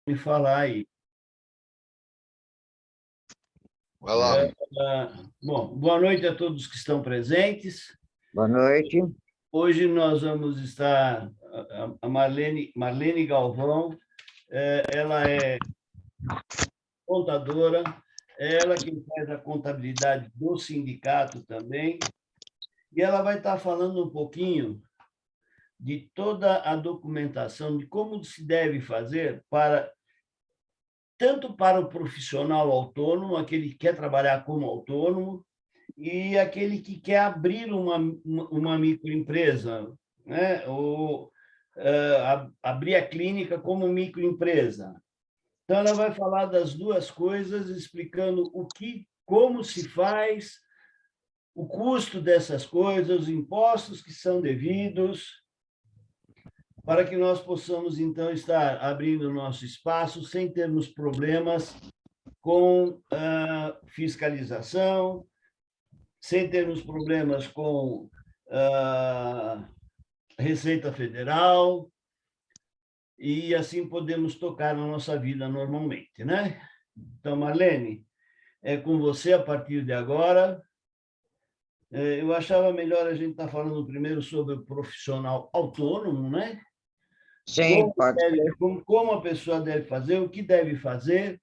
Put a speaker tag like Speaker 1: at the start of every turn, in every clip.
Speaker 1: me falar aí.
Speaker 2: Vai lá.
Speaker 1: Bom, boa noite a todos que estão presentes.
Speaker 3: Boa noite.
Speaker 1: Hoje nós vamos estar... A Marlene Galvão, ela é contadora, ela que faz a contabilidade do sindicato também, e ela vai estar falando um pouquinho de toda a documentação, de como se deve fazer tanto para o profissional autônomo, aquele que quer trabalhar como autônomo, e aquele que quer abrir uma microempresa, né? Ou abrir a clínica como microempresa. Então, ela vai falar das duas coisas, explicando como se faz, o custo dessas coisas, os impostos que são devidos, para que nós possamos, então, estar abrindo o nosso espaço sem termos problemas com fiscalização, sem termos problemas com Receita Federal, e assim podemos tocar na nossa vida normalmente, né? Então, Marlene, é com você a partir de agora. Eu achava melhor a gente estar falando primeiro sobre o profissional autônomo, né?
Speaker 3: Sim, pode ser.
Speaker 1: Como a pessoa deve fazer, o que deve fazer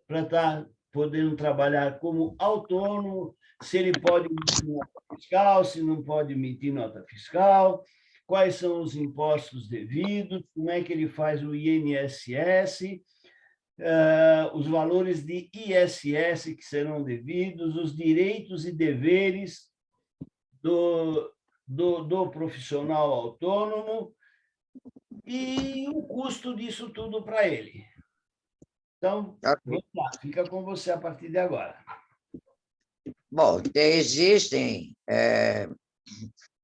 Speaker 1: para estar podendo trabalhar como autônomo, se ele pode emitir nota fiscal, se não pode emitir nota fiscal, quais são os impostos devidos, como é que ele faz o INSS, os valores de ISS que serão devidos, os direitos e deveres do profissional autônomo e o custo disso tudo para ele. Então, vamos lá, fica com você a partir de agora.
Speaker 3: Bom, existem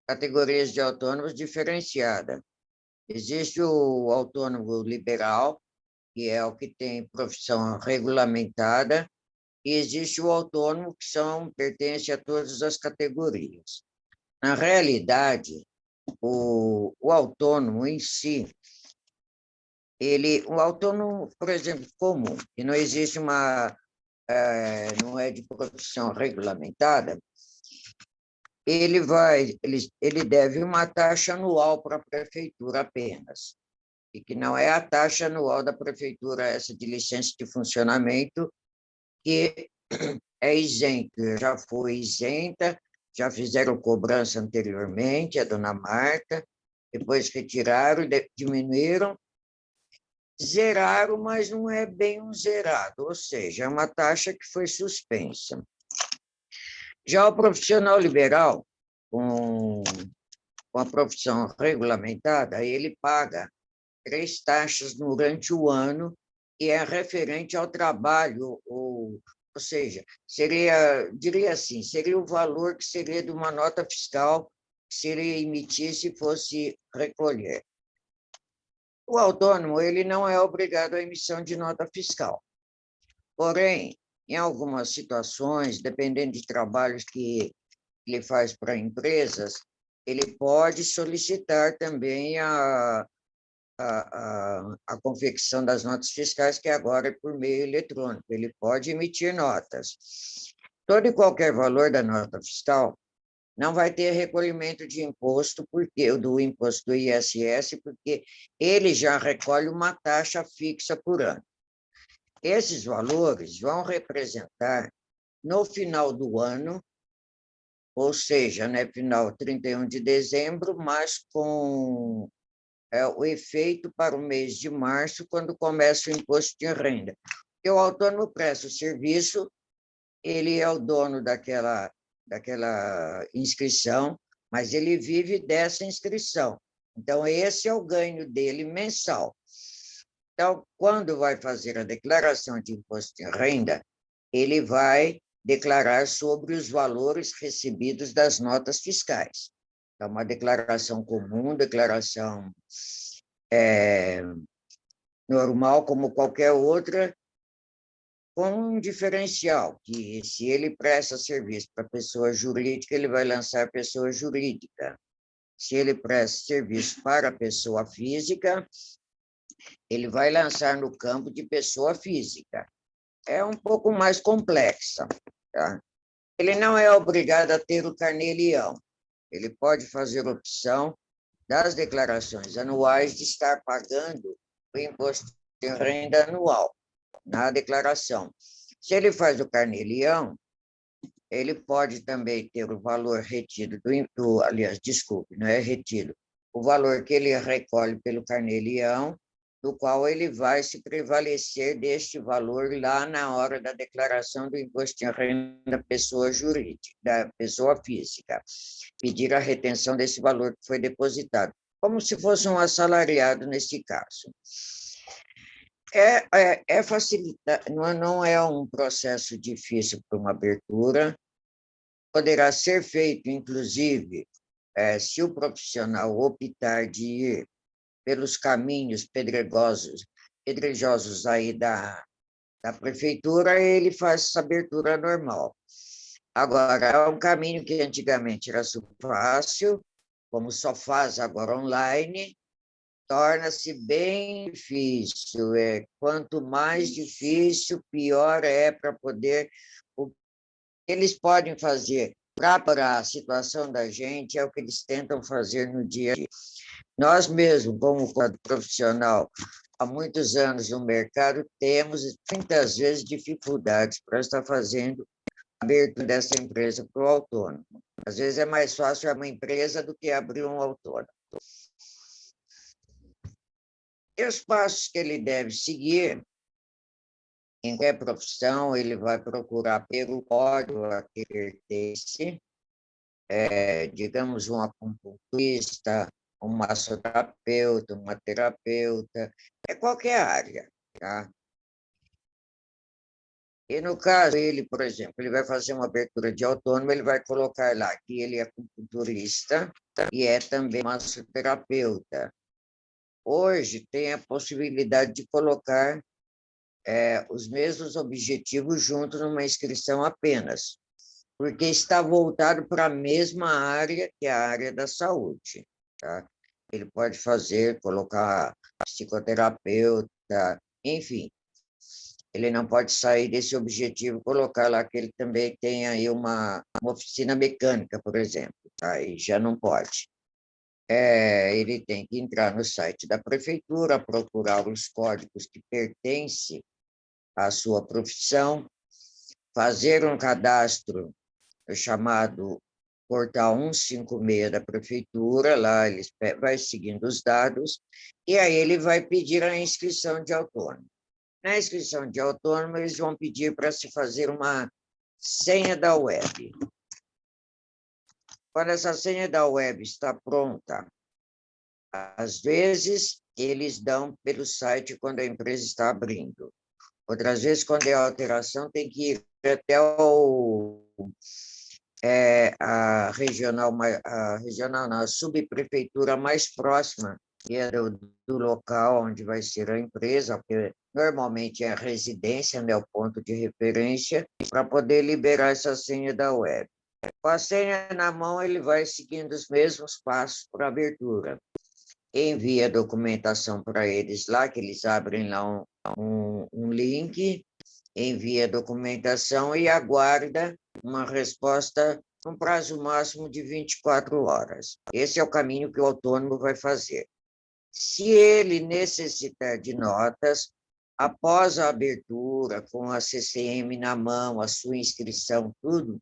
Speaker 3: categorias de autônomos diferenciadas. Existe o autônomo liberal, que é o que tem profissão regulamentada, e existe o autônomo, que pertence a todas as categorias. Na realidade, o autônomo em si, o autônomo, por exemplo, comum, que não existe não é de profissão regulamentada, ele deve uma taxa anual para a prefeitura apenas, e que não é a taxa anual da prefeitura, essa de licença de funcionamento, que é isenta, já foi isenta, já fizeram cobrança anteriormente, a dona Marta, depois retiraram, diminuíram, zeraram, mas não é bem um zerado, ou seja, é uma taxa que foi suspensa. Já o profissional liberal, com a profissão regulamentada, ele paga 3 taxas durante o ano, e é referente ao trabalho, ou seja, diria assim, seria o valor que seria de uma nota fiscal que seria emitir se fosse recolher. O autônomo ele não é obrigado à emissão de nota fiscal. Porém, em algumas situações, dependendo de trabalhos que ele faz para empresas, ele pode solicitar também a confecção das notas fiscais, que agora é por meio eletrônico. Ele pode emitir notas. Todo e qualquer valor da nota fiscal não vai ter recolhimento de imposto, do imposto do ISS, porque ele já recolhe uma taxa fixa por ano. Esses valores vão representar, no final do ano, ou seja, final 31 de dezembro, mas com o efeito para o mês de março, quando começa o imposto de renda. Porque o autônomo presta o serviço, ele é o dono daquela inscrição, mas ele vive dessa inscrição. Então, esse é o ganho dele mensal. Então, quando vai fazer a declaração de imposto de renda, ele vai declarar sobre os valores recebidos das notas fiscais. É uma declaração comum, declaração normal, como qualquer outra, com um diferencial, que se ele presta serviço para pessoa jurídica, ele vai lançar pessoa jurídica. Se ele presta serviço para pessoa física, ele vai lançar no campo de pessoa física. É um pouco mais complexa, tá? Ele não é obrigado a ter o carnê-leão. Ele pode fazer opção das declarações anuais de estar pagando o imposto de renda anual na declaração. Se ele faz o carnê-leão, ele pode também ter o valor retido aliás, desculpe, não é retido, o valor que ele recolhe pelo carnê-leão, do qual ele vai se prevalecer deste valor lá na hora da declaração do imposto de renda pessoa jurídica, da pessoa física, pedir a retenção desse valor que foi depositado, como se fosse um assalariado nesse caso. É facilitar, não é um processo difícil para uma abertura, poderá ser feito, inclusive, se o profissional optar de ir pelos caminhos pedregosos aí da prefeitura, ele faz essa abertura normal. Agora, é um caminho que antigamente era super fácil, como só faz agora online, torna-se bem difícil. Quanto mais difícil, pior é para poder... O que eles podem fazer para a situação da gente é o que eles tentam fazer no dia a dia. Nós mesmos, como profissional, há muitos anos no mercado, temos muitas vezes dificuldades para estar fazendo a abertura dessa empresa para o autônomo. Às vezes é mais fácil uma empresa do que abrir um autônomo. E os passos que ele deve seguir, em qualquer profissão, ele vai procurar pelo código a que pertence, digamos, um acupunturista, um massoterapeuta, uma terapeuta, qualquer área, tá? E, no caso, ele, por exemplo, ele vai fazer uma abertura de autônomo, ele vai colocar lá que ele é acupunturista e é também massoterapeuta. Hoje, tem a possibilidade de colocar os mesmos objetivos juntos numa inscrição apenas, porque está voltado para a mesma área, que é a área da saúde, tá? Ele pode colocar psicoterapeuta, enfim. Ele não pode sair desse objetivo, colocar lá que ele também tem aí uma oficina mecânica, por exemplo, aí já não pode. Ele tem que entrar no site da prefeitura, procurar os códigos que pertencem à sua profissão, fazer um cadastro chamado Portal 156 da prefeitura, lá ele vai seguindo os dados, e aí ele vai pedir a inscrição de autônomo. Na inscrição de autônomo, eles vão pedir para se fazer uma senha da web. Quando essa senha da web está pronta, às vezes, eles dão pelo site quando a empresa está abrindo. Outras vezes, quando é alteração, tem que ir até a regional, não, a subprefeitura mais próxima, que é do local onde vai ser a empresa, porque normalmente é a residência, né, o ponto de referência, para poder liberar essa senha da web. Com a senha na mão, ele vai seguindo os mesmos passos para a abertura. Envia a documentação para eles lá, que eles abrem lá um link, envia a documentação e aguarda uma resposta com prazo máximo de 24 horas. Esse é o caminho que o autônomo vai fazer. Se ele necessitar de notas, após a abertura, com a CCM na mão, a sua inscrição, tudo,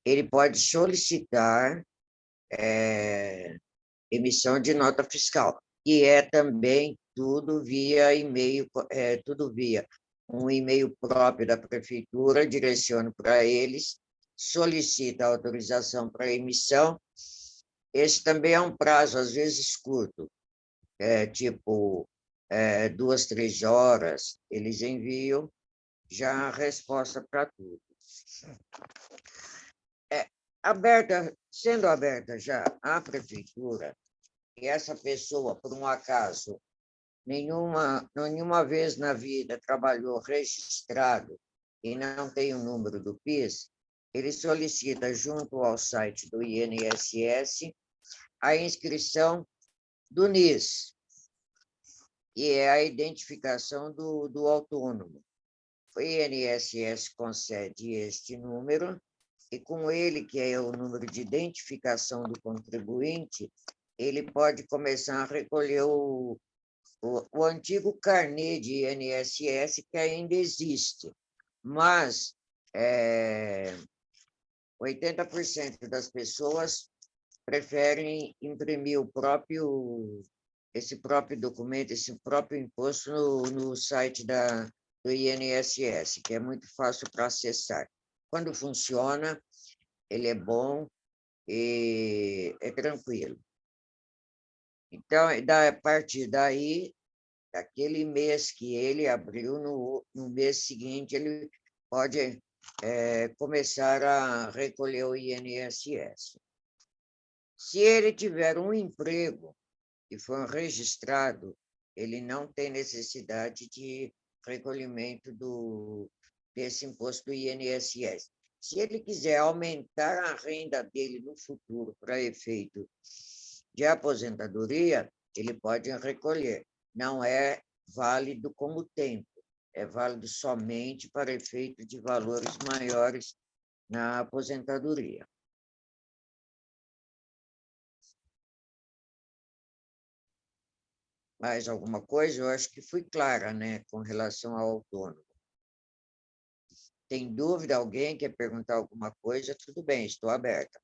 Speaker 3: ele pode solicitar emissão de nota fiscal, que é também tudo via e-mail, tudo via um e-mail próprio da prefeitura, direciono para eles, solicita autorização para emissão. Esse também é um prazo, às vezes, curto, tipo 2, 3 horas, eles enviam já a resposta para tudo. Sendo aberta já a prefeitura, e essa pessoa, por um acaso, nenhuma vez na vida trabalhou registrado e não tem o número do PIS, ele solicita, junto ao site do INSS, a inscrição do NIS, e é a identificação do autônomo. O INSS concede este número, e com ele, que é o número de identificação do contribuinte, ele pode começar a recolher o antigo carnê de INSS, que ainda existe, mas 80% das pessoas preferem imprimir esse próprio documento, esse próprio imposto no site do INSS, que é muito fácil para acessar. Quando funciona, ele é bom e é tranquilo. Então, a partir daí, daquele mês que ele abriu, no mês seguinte, ele pode começar a recolher o INSS. Se ele tiver um emprego e for registrado, ele não tem necessidade de recolhimento desse imposto do INSS. Se ele quiser aumentar a renda dele no futuro para efeito de aposentadoria, ele pode recolher. Não é válido como tempo, é válido somente para efeito de valores maiores na aposentadoria. Mais alguma coisa? Eu acho que fui clara, né, com relação ao autônomo. Tem dúvida? Alguém quer perguntar alguma coisa? Tudo bem, estou aberta.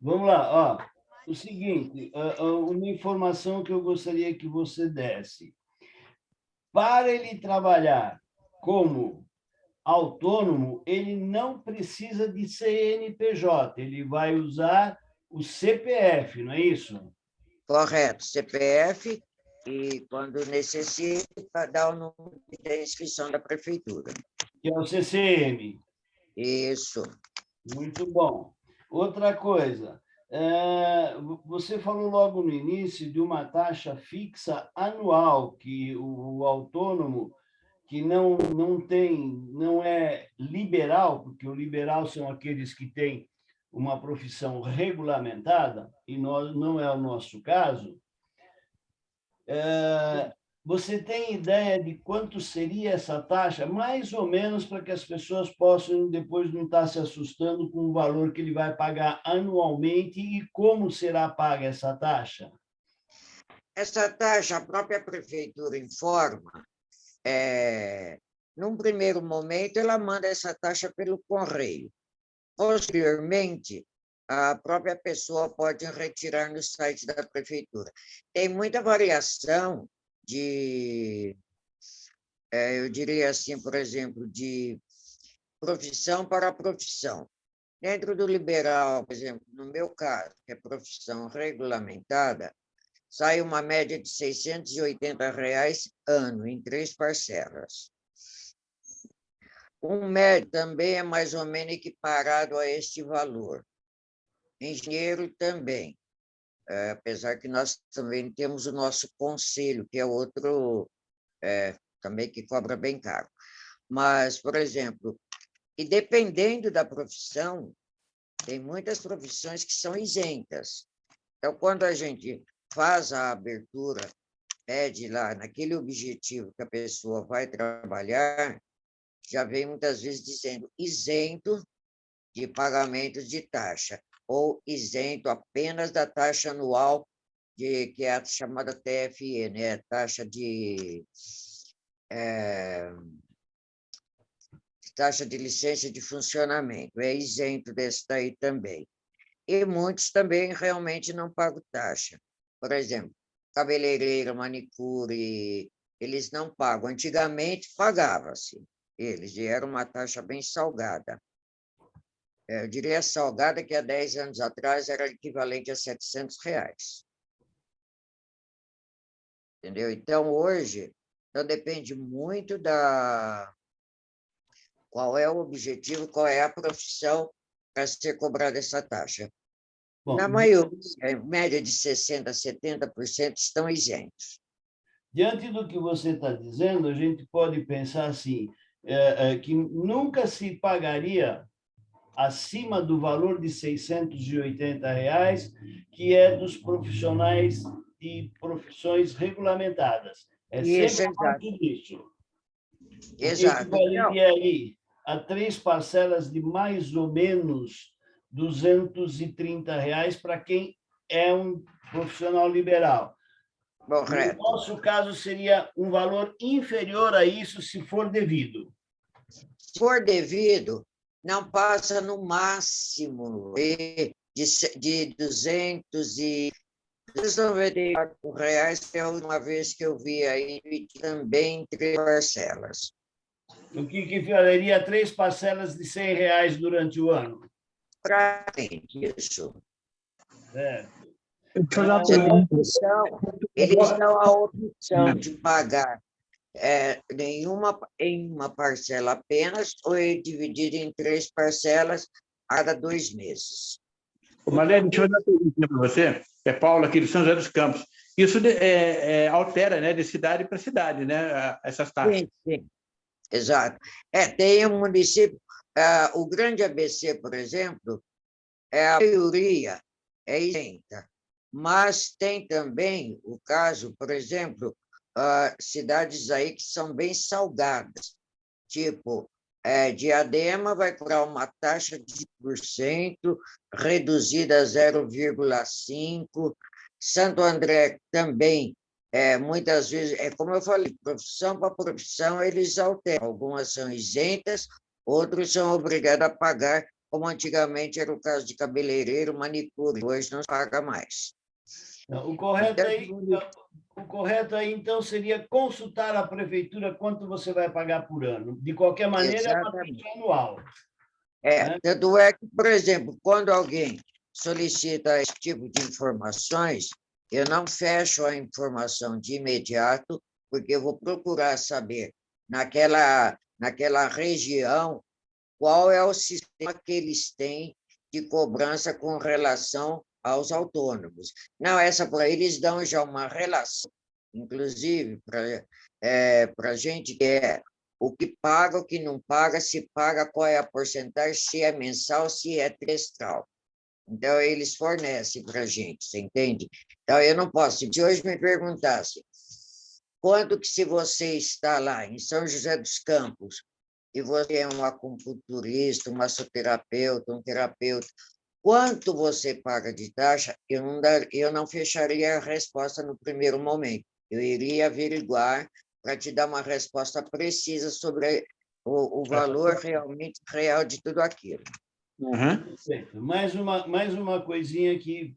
Speaker 1: Vamos lá. Ó. O seguinte, uma informação que eu gostaria que você desse. Para ele trabalhar como autônomo, ele não precisa de CNPJ, ele vai usar o CPF, não é isso?
Speaker 3: Correto, CPF, e quando necessita, dá o número da inscrição da prefeitura.
Speaker 1: Que é o CCM.
Speaker 3: Isso.
Speaker 1: Muito bom. Outra coisa, você falou logo no início de uma taxa fixa anual, que o autônomo que não é liberal, porque o liberal são aqueles que têm uma profissão regulamentada, e não é o nosso caso. Você tem ideia de quanto seria essa taxa, mais ou menos, para que as pessoas possam depois não estar se assustando com o valor que ele vai pagar anualmente e como será paga essa taxa?
Speaker 3: Essa taxa, a própria prefeitura informa. Num primeiro momento, ela manda essa taxa pelo correio. Posteriormente, a própria pessoa pode retirar no site da prefeitura. Tem muita variação eu diria assim, por exemplo, de profissão para profissão. Dentro do liberal, por exemplo, no meu caso, que é profissão regulamentada, sai uma média de R$ 680 ano, em 3 parcelas. Um médio também é mais ou menos equiparado a este valor. Engenheiro também, apesar que nós também temos o nosso conselho, que é outro também que cobra bem caro. Mas, por exemplo, e dependendo da profissão, tem muitas profissões que são isentas. Então, quando a gente faz a abertura, pede lá naquele objetivo que a pessoa vai trabalhar, já vem muitas vezes dizendo isento de pagamento de taxa, ou isento apenas da taxa anual, que é a chamada TFE, né? Taxa de licença de funcionamento, é isento desse daí também. E muitos também realmente não pagam taxa. Por exemplo, cabeleireiro, manicure, eles não pagam. Antigamente pagava-se, eles, e era uma taxa bem salgada. Eu diria salgada, que há 10 anos atrás era equivalente a R$ 700. Entendeu? Então, hoje, depende muito qual é o objetivo, qual é a profissão para ser cobrada essa taxa.
Speaker 1: Bom,
Speaker 3: na maioria, em média de 60% a 70% estão isentos.
Speaker 1: Diante do que você está dizendo, a gente pode pensar assim, que nunca se pagaria acima do valor de R$ 680, que é dos profissionais de profissões regulamentadas. É
Speaker 3: Isso,
Speaker 1: sempre
Speaker 3: exato.
Speaker 1: abaixo disso. O que
Speaker 3: Exato. Não,
Speaker 1: equivaleria aí a 3 parcelas de mais ou menos R$ 230 para quem é um profissional liberal. No
Speaker 3: correto.
Speaker 1: nosso caso, seria um valor inferior a isso, se for devido.
Speaker 3: Se for devido, não passa no máximo de 294 reais, que é a última vez que eu vi aí, também em 3 parcelas.
Speaker 1: O que equivaleria a 3 parcelas de R$ 100 durante o ano.
Speaker 3: Para isso.
Speaker 1: Certo.
Speaker 3: Eles dão a opção de pagar em uma parcela apenas ou dividir em 3 parcelas a cada 2 meses.
Speaker 4: Marlene, deixa eu fazer uma pergunta para você. É Paulo, aqui de São José dos Campos. Isso altera, né, de cidade para cidade, né, essas taxas.
Speaker 3: Sim, sim. Exato. Tem um município, o Grande ABC, por exemplo, a maioria é isenta, mas tem também o caso, por exemplo, cidades aí que são bem salgadas, tipo Diadema vai cobrar uma taxa de 10%, reduzida a 0,5%, Santo André também, muitas vezes, como eu falei, profissão para profissão, eles alteram. Algumas são isentas, outros são obrigados a pagar, como antigamente era o caso de cabeleireiro, manicure, hoje não se paga mais.
Speaker 1: O correto aí, então, seria consultar a prefeitura quanto você vai pagar por ano. De qualquer maneira, é uma taxa anual.
Speaker 3: Né? Tanto é que, por exemplo, quando alguém solicita esse tipo de informações, eu não fecho a informação de imediato, porque eu vou procurar saber, naquela região, qual é o sistema que eles têm de cobrança com relação aos autônomos. Não, eles dão já uma relação, inclusive, para a gente, que é o que paga, o que não paga, se paga, qual é a porcentagem, se é mensal, se é trimestral. Então, eles fornecem para a gente, você entende? Então, eu não posso, se hoje me perguntasse quanto que, se você está lá em São José dos Campos, e você é um acupunturista, um massoterapeuta, um terapeuta, quanto você paga de taxa, eu não fecharia a resposta no primeiro momento. Eu iria averiguar para te dar uma resposta precisa sobre o valor realmente real de tudo aquilo.
Speaker 1: Perfeito. Mais uma coisinha que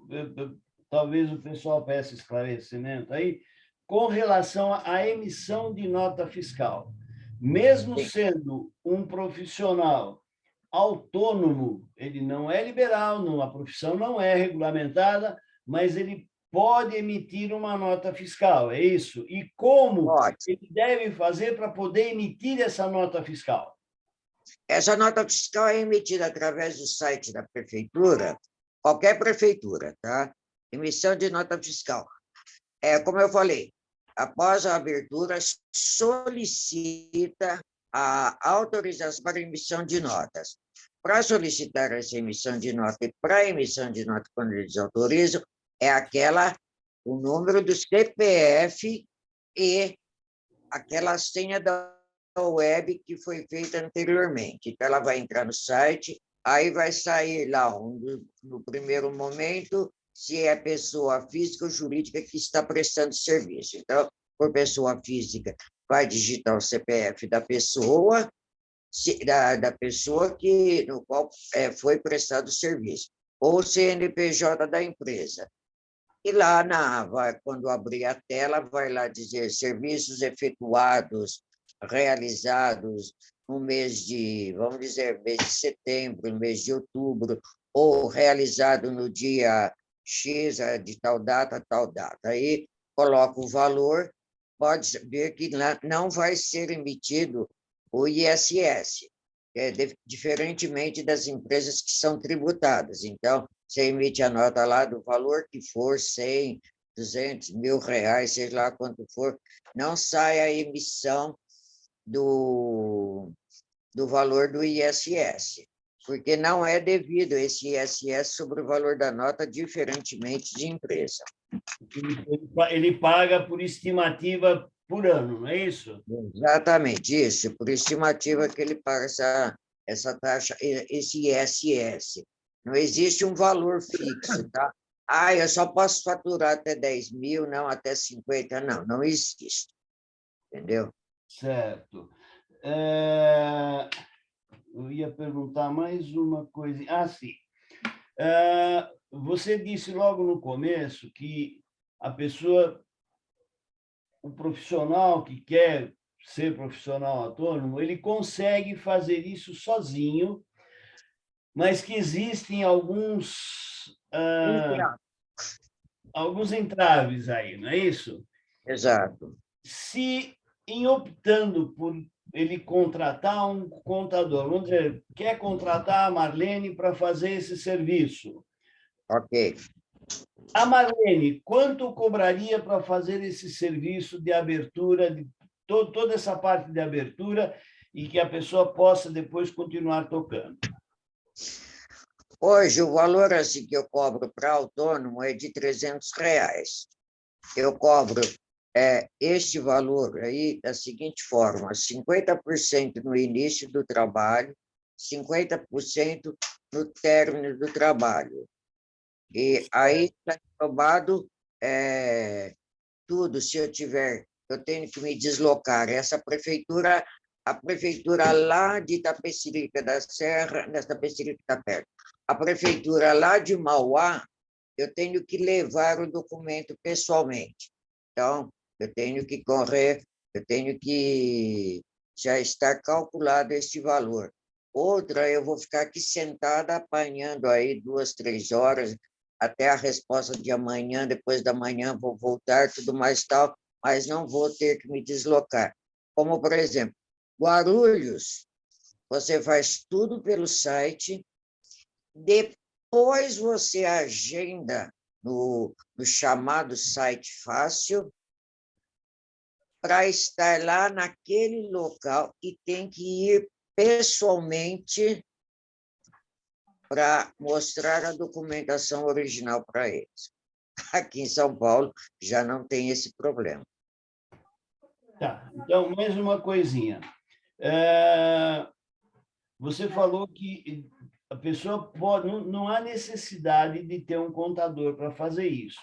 Speaker 1: talvez o pessoal peça esclarecimento aí, com relação à emissão de nota fiscal. Mesmo sendo um profissional autônomo, ele não é liberal, a profissão não é regulamentada, mas ele pode emitir uma nota fiscal, é isso? E como ele deve fazer para poder emitir essa nota fiscal?
Speaker 3: Essa nota fiscal é emitida através do site da prefeitura, qualquer prefeitura, tá? Emissão de nota fiscal. Como eu falei, após a abertura, solicita a autorização para emissão de notas. Para solicitar essa emissão de nota e para a emissão de nota, quando eles autorizam, o número do CPF e aquela senha da web que foi feita anteriormente. Então, ela vai entrar no site, aí vai sair lá, no primeiro momento, se é pessoa física ou jurídica que está prestando serviço. Então, por pessoa física, vai digitar o CPF da pessoa, no qual foi prestado serviço, ou CNPJ da empresa. E lá, quando abrir a tela, vai lá dizer serviços efetuados, realizados no mês vamos dizer, mês de setembro, mês de outubro, ou realizado no dia X, de tal data, tal data. Aí coloca o valor, pode ver que não vai ser emitido o ISS, diferentemente das empresas que são tributadas. Então, você emite a nota lá do valor que for, 100, 200, R$1.000, seja lá quanto for, não sai a emissão do valor do ISS. porque não é devido esse ISS sobre o valor da nota, diferentemente de empresa.
Speaker 1: Ele paga por estimativa por ano, não é isso?
Speaker 3: Exatamente, isso, por estimativa que ele paga essa taxa, esse ISS. Não existe um valor fixo, tá? Ah, eu só posso faturar até 10 mil, não até 50, não, não existe. Entendeu?
Speaker 1: Certo. Eu ia perguntar mais uma coisa. Ah, sim. Você disse logo no começo que a pessoa, o profissional que quer ser profissional autônomo, ele consegue fazer isso sozinho, mas que existem
Speaker 3: Então,
Speaker 1: alguns entraves aí, não é isso?
Speaker 3: exato.
Speaker 1: Se, em optando por ele contratar um contador, vamos dizer, quer contratar a Marlene para fazer esse serviço.
Speaker 3: Ok.
Speaker 1: A Marlene, quanto cobraria para fazer esse serviço de abertura, de toda essa parte de abertura, e que a pessoa possa depois continuar tocando?
Speaker 3: Hoje, o valor assim, que eu cobro para autônomo é de R$ 300. Eu cobro este valor aí da seguinte forma: 50% no início do trabalho, 50% no término do trabalho. E aí está englobado tudo, se eu tiver, eu tenho que me deslocar. A prefeitura lá de Itapecerica da Serra, nessa Itapecerica está perto, a prefeitura lá de Mauá, eu tenho que levar o documento pessoalmente. Então, eu tenho que correr, eu tenho que já estar calculado este valor. Outra, eu vou ficar aqui sentada apanhando aí 2, 3 horas, até a resposta de amanhã, depois da manhã vou voltar, tudo mais tal, mas não vou ter que me deslocar. Como, por exemplo, Guarulhos, você faz tudo pelo site, depois você agenda no chamado site fácil, para estar lá naquele local e tem que ir pessoalmente para mostrar a documentação original para eles. Aqui em São Paulo já não tem esse problema.
Speaker 1: Tá. Então, mais uma coisinha. Você falou que a pessoa pode, não há necessidade de ter um contador para fazer isso.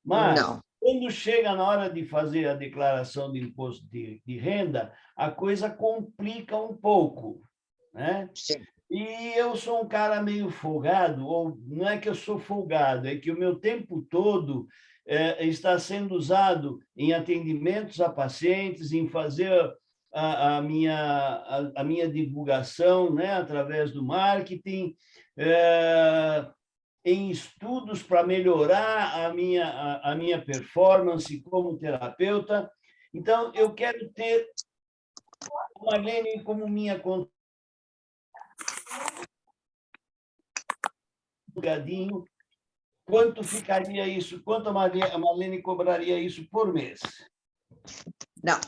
Speaker 1: Mas,
Speaker 3: Não.
Speaker 1: quando chega na hora de fazer a declaração de imposto de renda, a coisa complica um pouco, né?
Speaker 3: Sim.
Speaker 1: E eu sou um cara meio folgado, ou não é que eu sou folgado, é que o meu tempo todo está sendo usado em atendimentos a pacientes, em fazer a minha divulgação, né, através do marketing, em estudos para melhorar a minha performance como terapeuta. Então, eu quero ter a Marlene como minha contadinho. Quanto ficaria isso? Quanto a Marlene cobraria isso por mês?
Speaker 3: Não,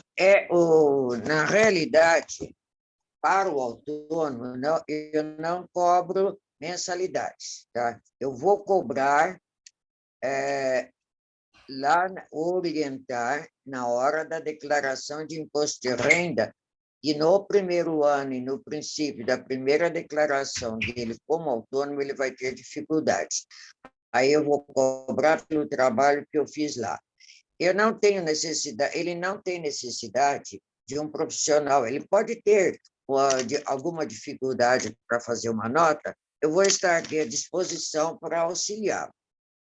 Speaker 3: na realidade, para o autônomo, não, eu não cobro mensalidades, tá? Eu vou cobrar lá, orientar na hora da declaração de imposto de renda, e no primeiro ano e no princípio da primeira declaração dele como autônomo, ele vai ter dificuldades. Aí eu vou cobrar pelo trabalho que eu fiz lá. Eu não tenho necessidade, ele não tem necessidade de um profissional, ele pode ter alguma dificuldade para fazer uma nota, eu vou estar aqui à disposição para auxiliar,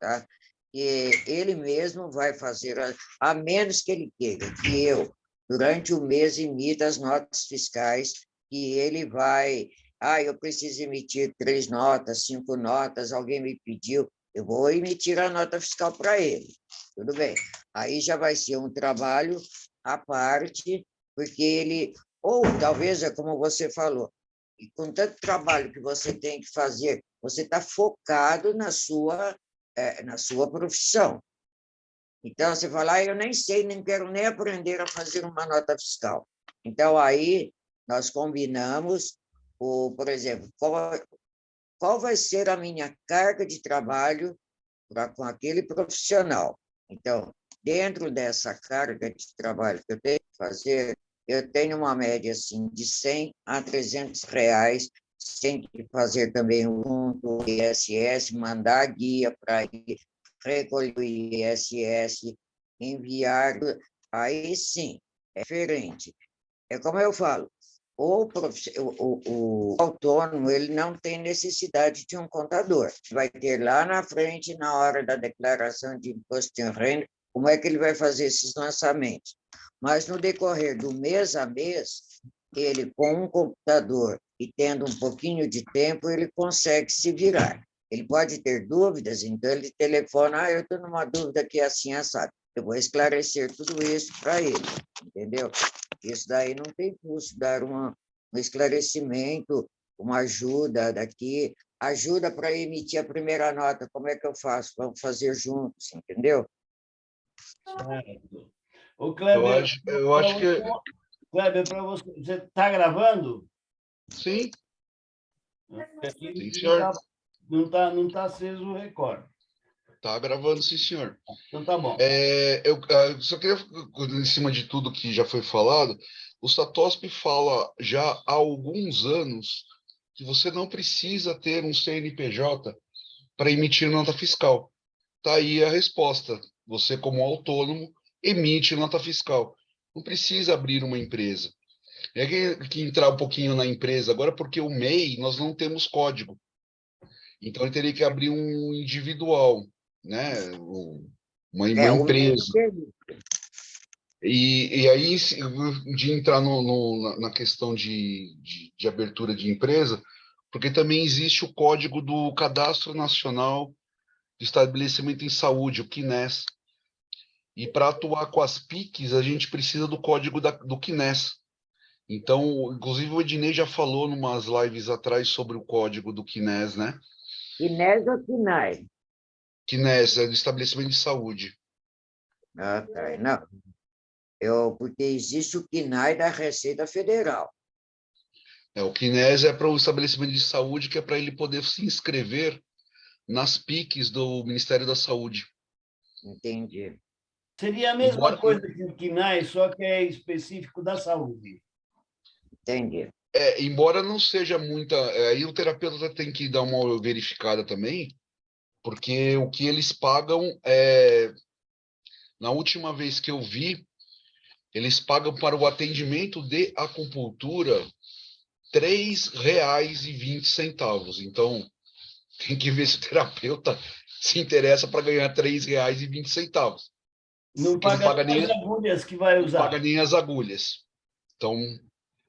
Speaker 3: tá? E ele mesmo vai fazer, a menos que ele queira que eu, durante o mês, imita as notas fiscais, que ele vai, eu preciso emitir 3 notas, 5 notas, alguém me pediu, eu vou emitir a nota fiscal para ele, tudo bem. Aí já vai ser um trabalho à parte, porque ele, ou talvez, é como você falou, e com tanto trabalho que você tem que fazer, você está focado na sua profissão. Então, você fala, eu nem sei, nem quero nem aprender a fazer uma nota fiscal. Então, aí, nós combinamos por exemplo, qual vai ser a minha carga de trabalho com aquele profissional. Então, dentro dessa carga de trabalho que eu tenho que fazer, eu tenho uma média assim, de R$ 100 a R$ 300, tem que fazer também o ISS, mandar guia para ir, recolher o ISS, enviar. Aí sim, é diferente. É como eu falo, o autônomo ele não tem necessidade de um contador. Vai ter lá na frente, na hora da declaração de imposto de renda, como é que ele vai fazer esses lançamentos. Mas no decorrer do mês a mês, ele com um computador e tendo um pouquinho de tempo, ele consegue se virar. Ele pode ter dúvidas, então ele telefona, eu estou numa dúvida aqui assim, assado. Eu vou esclarecer tudo isso para ele, entendeu? Isso daí não tem custo, dar um esclarecimento, uma ajuda daqui, ajuda para emitir a primeira nota, como é que eu faço? Vamos fazer juntos, entendeu?
Speaker 1: Certo. Ô,
Speaker 2: Eu
Speaker 1: Kleber,
Speaker 2: acho que
Speaker 1: Kleber, para você está gravando?
Speaker 2: sim,
Speaker 1: Aqui
Speaker 2: sim, senhor.
Speaker 1: não tá aceso o recorde.
Speaker 2: Tá gravando, sim, senhor.
Speaker 1: Então tá bom.
Speaker 2: Eu só queria, em cima de tudo que já foi falado, o Satosp fala já há alguns anos que você não precisa ter um CNPJ para emitir nota fiscal. Tá aí a resposta. Você, como autônomo, emite nota fiscal. Não precisa abrir uma empresa. É que entrar um pouquinho na empresa agora, porque o MEI nós não temos código. Então ele teria que abrir um individual, né? Uma
Speaker 3: O meio
Speaker 2: empresa.
Speaker 3: termo.
Speaker 2: E aí, de entrar na questão de abertura de empresa, porque também existe o código do Cadastro Nacional de Estabelecimento em Saúde, o CNES. E para atuar com as PICs, a gente precisa do código do CNES. Então, inclusive, o Ednei já falou em umas lives atrás sobre o código do CNES, né?
Speaker 3: Inés ou Sinai?
Speaker 2: CNES é do estabelecimento de saúde.
Speaker 3: Ah, tá. Não, porque existe o CNAE da Receita Federal.
Speaker 2: O CNES é para o estabelecimento de saúde, que é para ele poder se inscrever nas PICs do Ministério da Saúde.
Speaker 3: Entendi.
Speaker 1: Seria a mesma
Speaker 2: Embora,
Speaker 1: coisa que o KNAI, só que é específico da saúde.
Speaker 3: Entendi.
Speaker 2: embora não seja muita. Aí o terapeuta tem que dar uma verificada também, porque o que eles pagam na última vez que eu vi, eles pagam para o atendimento de acupuntura R$ 3,20. Então, tem que ver se o terapeuta se interessa para ganhar R$ 3,20.
Speaker 1: Não
Speaker 2: Porque
Speaker 1: paga nem as agulhas que vai
Speaker 2: não paga
Speaker 1: usar.
Speaker 2: nem as agulhas. Então,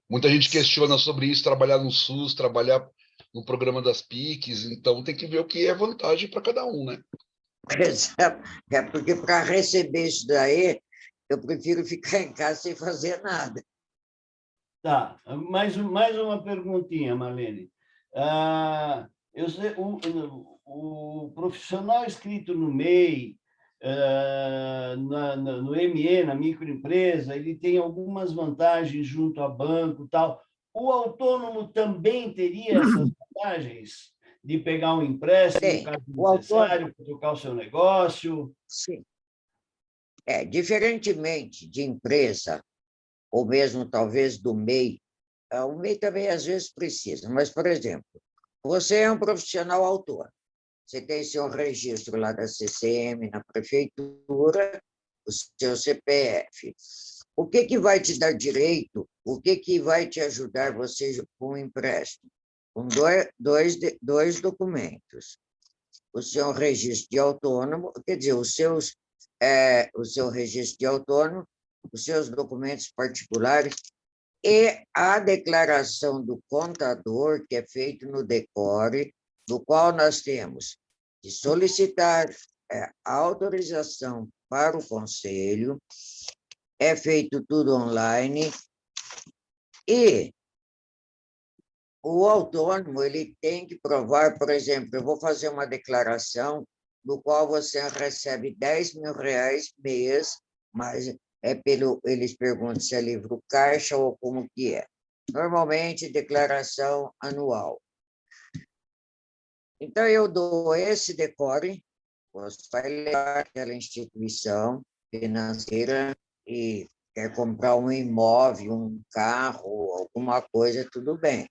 Speaker 2: muita gente questiona sobre isso, trabalhar no SUS, trabalhar no programa das PICs, então tem que ver o que é vantagem para cada um, né?
Speaker 3: É porque para receber isso daí, eu prefiro ficar em casa sem fazer nada.
Speaker 1: Tá, mais uma perguntinha, Marlene. Eu sei, o profissional inscrito no MEI, no ME, na microempresa, ele tem algumas vantagens junto ao banco e tal. O autônomo também teria essas vantagens de pegar um empréstimo,
Speaker 3: Tem.
Speaker 1: caso
Speaker 3: O autônomo,
Speaker 1: necessário, para tocar o seu negócio?
Speaker 3: sim. Diferentemente de empresa, ou mesmo talvez do MEI, o MEI também às vezes precisa, mas, por exemplo, você é um profissional autônomo, você tem seu registro lá da CCM, na prefeitura, o seu CPF. O que vai te dar direito? O que vai te ajudar você com o empréstimo? Com dois documentos. O seu registro de autônomo, quer dizer, o seu registro de autônomo, os seus documentos particulares e a declaração do contador, que é feito no DECORE, no qual nós temos de solicitar a autorização para o conselho, é feito tudo online, e o autônomo ele tem que provar, por exemplo, eu vou fazer uma declaração no qual você recebe R$ 10.000 mês, mas eles perguntam se é livro caixa ou como que é. normalmente declaração anual. Então, eu dou esse decore, você vai levar aquela instituição financeira e quer comprar um imóvel, um carro, alguma coisa, tudo bem.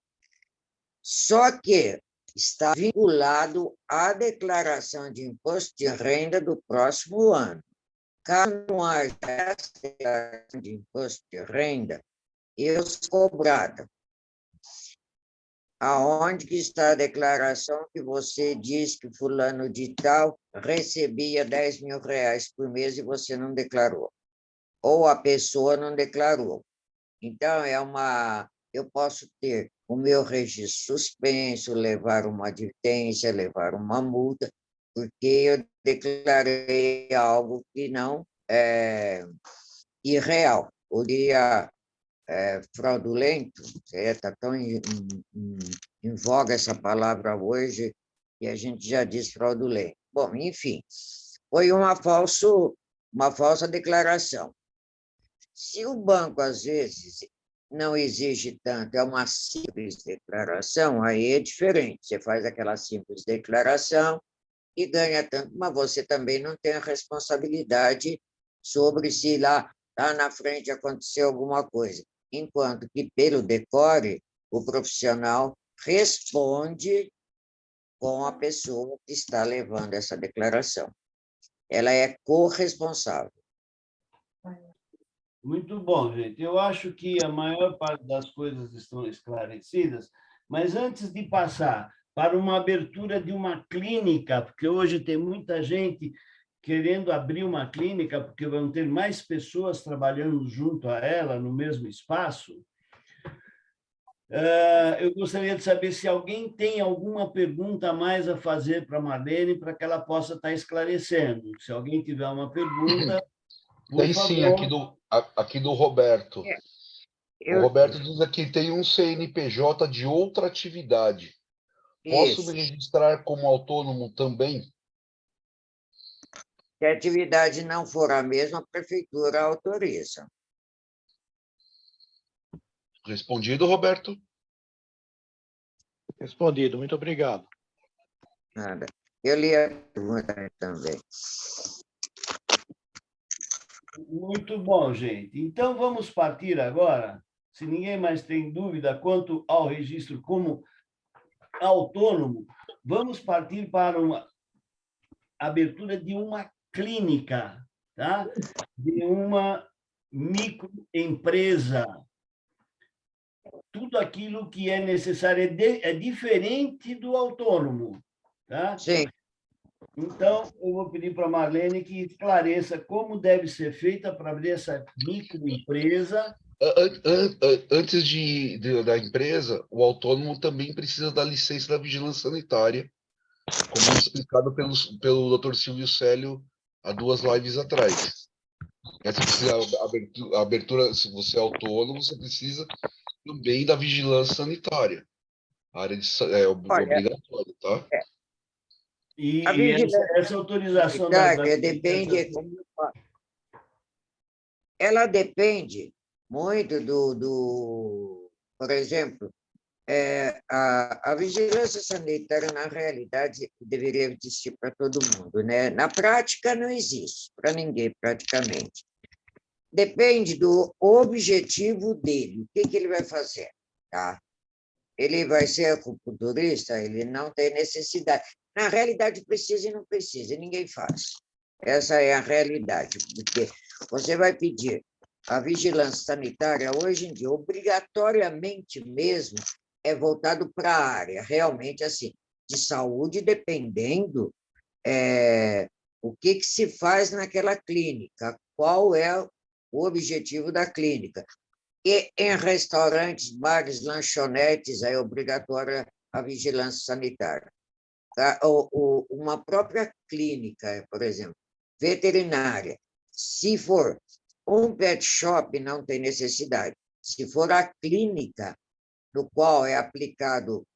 Speaker 3: Só que está vinculado à declaração de imposto de renda do próximo ano. Caso não haja essa declaração de imposto de renda, eu sou cobrada. Aonde que está a declaração que você diz que fulano de tal recebia 10 mil reais por mês e você não declarou? Ou a pessoa não declarou. Então, eu posso ter o meu registro suspenso, levar uma advertência, levar uma multa, porque eu declarei algo que não é irreal, seria fraudulento, está tão em voga essa palavra hoje, que a gente já diz fraudulento. Bom, enfim, foi uma falsa declaração. Se o banco, às vezes, não exige tanto, é uma simples declaração, aí é diferente. Você faz aquela simples declaração e ganha tanto, mas você também não tem a responsabilidade sobre se lá na frente aconteceu alguma coisa. Enquanto que, pelo decore, o profissional responde com a pessoa que está levando essa declaração. Ela é corresponsável.
Speaker 1: Muito bom, gente. Eu acho que a maior parte das coisas estão esclarecidas, mas antes de passar para uma abertura de uma clínica, porque hoje tem muita gente querendo abrir uma clínica, porque vão ter mais pessoas trabalhando junto a ela, no mesmo espaço, eu gostaria de saber se alguém tem alguma pergunta a mais a fazer para a Marlene, para que ela possa estar esclarecendo. Se alguém tiver uma pergunta, por
Speaker 2: Tem sim,
Speaker 1: favor.
Speaker 2: aqui do Roberto. O
Speaker 3: Eu,
Speaker 2: Roberto diz aqui, tem um CNPJ de outra atividade. Posso me
Speaker 3: isso.
Speaker 2: registrar como autônomo também?
Speaker 3: Se a atividade não for a mesma, a prefeitura autoriza.
Speaker 2: Respondido, Roberto?
Speaker 5: Respondido, muito obrigado.
Speaker 3: Nada. Eu li a pergunta também.
Speaker 1: Muito bom, gente. Então, vamos partir agora, se ninguém mais tem dúvida quanto ao registro como autônomo, vamos partir para uma abertura de uma clínica, tá? De uma microempresa. Tudo aquilo que é necessário é diferente do autônomo, tá?
Speaker 3: Sim.
Speaker 1: Então, eu vou pedir para a Marlene que esclareça como deve ser feita para abrir essa microempresa.
Speaker 2: Antes da empresa, o autônomo também precisa da licença da vigilância sanitária, como explicado pelo Dr. Silvio Célio há 2 lives atrás. Você precisa abertura, se você é autônomo, você precisa também da vigilância sanitária. A área é
Speaker 3: Olha,
Speaker 2: obrigatória, tá?
Speaker 3: a
Speaker 1: E
Speaker 3: vigilância
Speaker 1: essa autorização das
Speaker 3: sanitária depende, ela depende muito por exemplo, a vigilância sanitária, na realidade, deveria existir para todo mundo, né? Na prática, não existe para ninguém, praticamente. Depende do objetivo dele, o que ele vai fazer, tá? Ele vai ser acupunturista, ele não tem necessidade. Na realidade, precisa e não precisa, ninguém faz. Essa é a realidade, porque você vai pedir a vigilância sanitária, hoje em dia, obrigatoriamente mesmo, é voltado para a área, realmente, assim, de saúde, dependendo o que se faz naquela clínica, qual é o objetivo da clínica. E em restaurantes, bares, lanchonetes, é obrigatória a vigilância sanitária. Uma própria clínica, por exemplo, veterinária, se for um pet shop, não tem necessidade. Se for a clínica, no qual é aplicado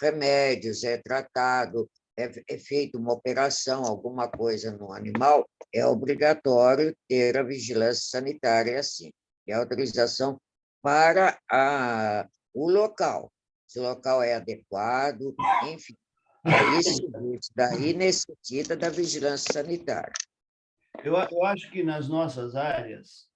Speaker 3: remédios, é tratado, é feita uma operação, alguma coisa no animal, é obrigatório ter a vigilância sanitária assim. É a autorização para o local, se o local é adequado, enfim. Aí, isso daí necessita da vigilância sanitária.
Speaker 1: Eu acho que nas nossas áreas,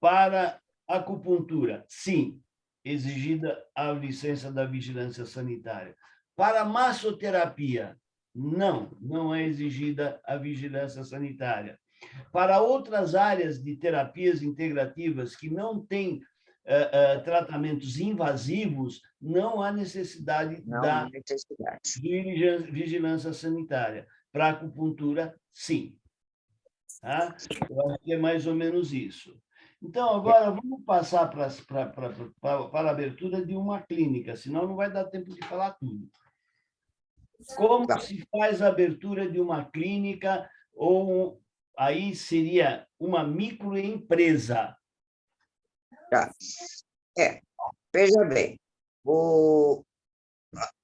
Speaker 1: para acupuntura, sim, exigida a licença da vigilância sanitária. Para massoterapia, não é exigida a vigilância sanitária. Para outras áreas de terapias integrativas que não têm tratamentos invasivos, não há necessidade
Speaker 3: Não
Speaker 1: da
Speaker 3: há necessidade.
Speaker 1: vigilância sanitária. Para acupuntura, sim. Tá? Eu acho que é mais ou menos isso. Então, agora, vamos passar para a abertura de uma clínica, senão não vai dar tempo de falar tudo. Como
Speaker 3: Tá.
Speaker 1: se faz a abertura de uma clínica, ou aí seria uma microempresa?
Speaker 3: Tá. Veja bem,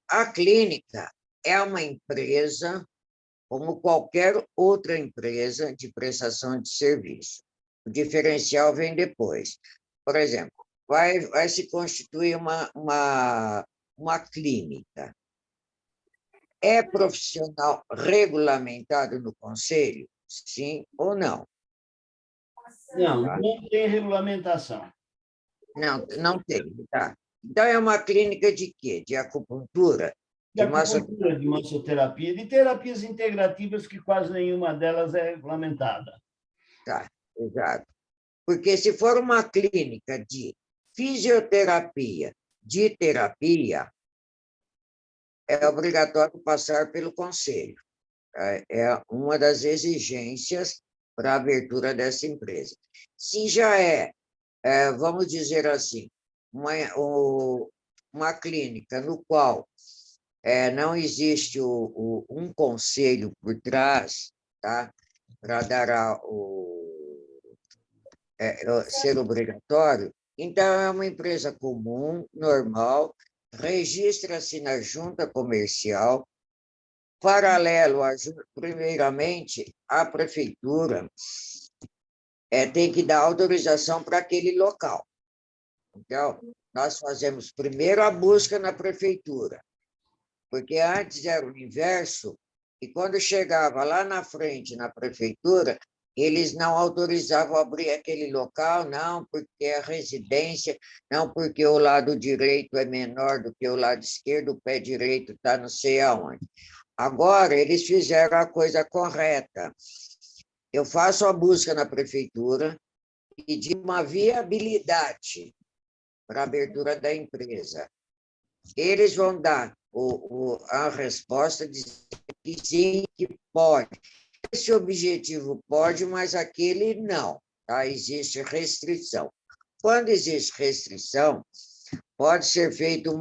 Speaker 3: a clínica é uma empresa como qualquer outra empresa de prestação de serviço. O diferencial vem depois. Por exemplo, vai se constituir uma clínica. É profissional regulamentado no conselho? Sim ou não?
Speaker 1: Não tem regulamentação.
Speaker 3: Não tem, tá? Então, é uma clínica de quê? De acupuntura?
Speaker 1: De acupuntura, de massoterapia, de terapias integrativas, que quase nenhuma delas é regulamentada.
Speaker 3: Tá, exato. Porque se for uma clínica de fisioterapia, de terapia, é obrigatório passar pelo conselho. É uma das exigências para a abertura dessa empresa. Se já vamos dizer assim, uma clínica no qual não existe um conselho por trás, tá? Para dar ser obrigatório, então é uma empresa comum, normal, registra-se na junta comercial, paralelo, primeiramente, a prefeitura tem que dar autorização para aquele local. Então, nós fazemos primeiro a busca na prefeitura, porque antes era o inverso, e quando chegava lá na frente, na prefeitura, eles não autorizavam abrir aquele local, não porque é residência, não porque o lado direito é menor do que o lado esquerdo, o pé direito está não sei aonde. Agora, eles fizeram a coisa correta. Eu faço a busca na prefeitura e de uma viabilidade para a abertura da empresa. Eles vão dar a resposta de que sim, que pode. Esse objetivo pode, mas aquele não. Tá? Existe restrição. Quando existe restrição, pode ser feito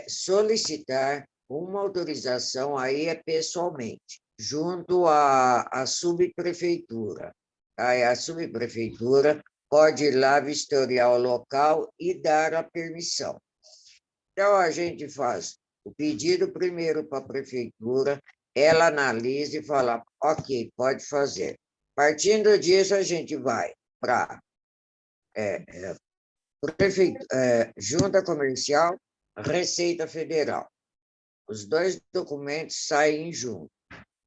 Speaker 3: solicitar uma autorização aí pessoalmente, junto à subprefeitura. Aí a subprefeitura pode ir lá vistoriar o local e dar a permissão. Então, a gente faz o pedido primeiro para a prefeitura, ela analisa e fala, ok, pode fazer. Partindo disso, a gente vai para Junta Comercial, Receita Federal. Os dois documentos saem juntos.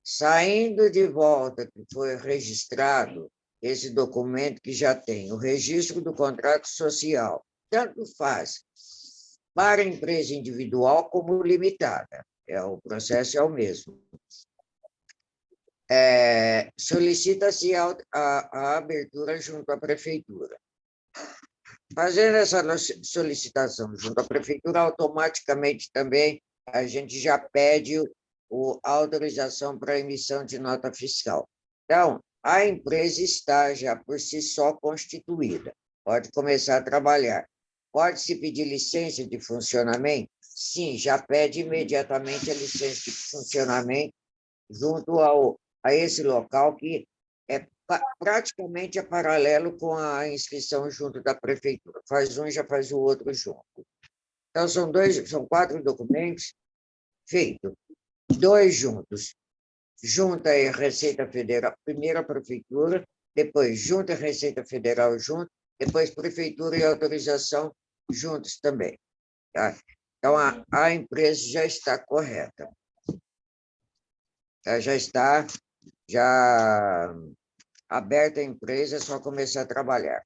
Speaker 3: Saindo de volta, que foi registrado esse documento que já tem o registro do contrato social, tanto faz para empresa individual como limitada. O processo é o mesmo. Solicita-se a abertura junto à prefeitura. Fazendo essa solicitação junto à prefeitura, automaticamente também a gente já pede a autorização para emissão de nota fiscal. Então, a empresa está já por si só constituída, pode começar a trabalhar. Pode-se pedir licença de funcionamento? Sim, já pede imediatamente a licença de funcionamento junto a esse local que praticamente é paralelo com a inscrição junto da prefeitura. Faz um, já faz o outro junto. Então, são 4 documentos feitos, 2 juntos. Junta e Receita Federal, primeiro a prefeitura, depois junta e Receita Federal junto, depois prefeitura e autorização juntos também. Tá? Então, a empresa já está correta. Já está aberta a empresa, é só começar a trabalhar.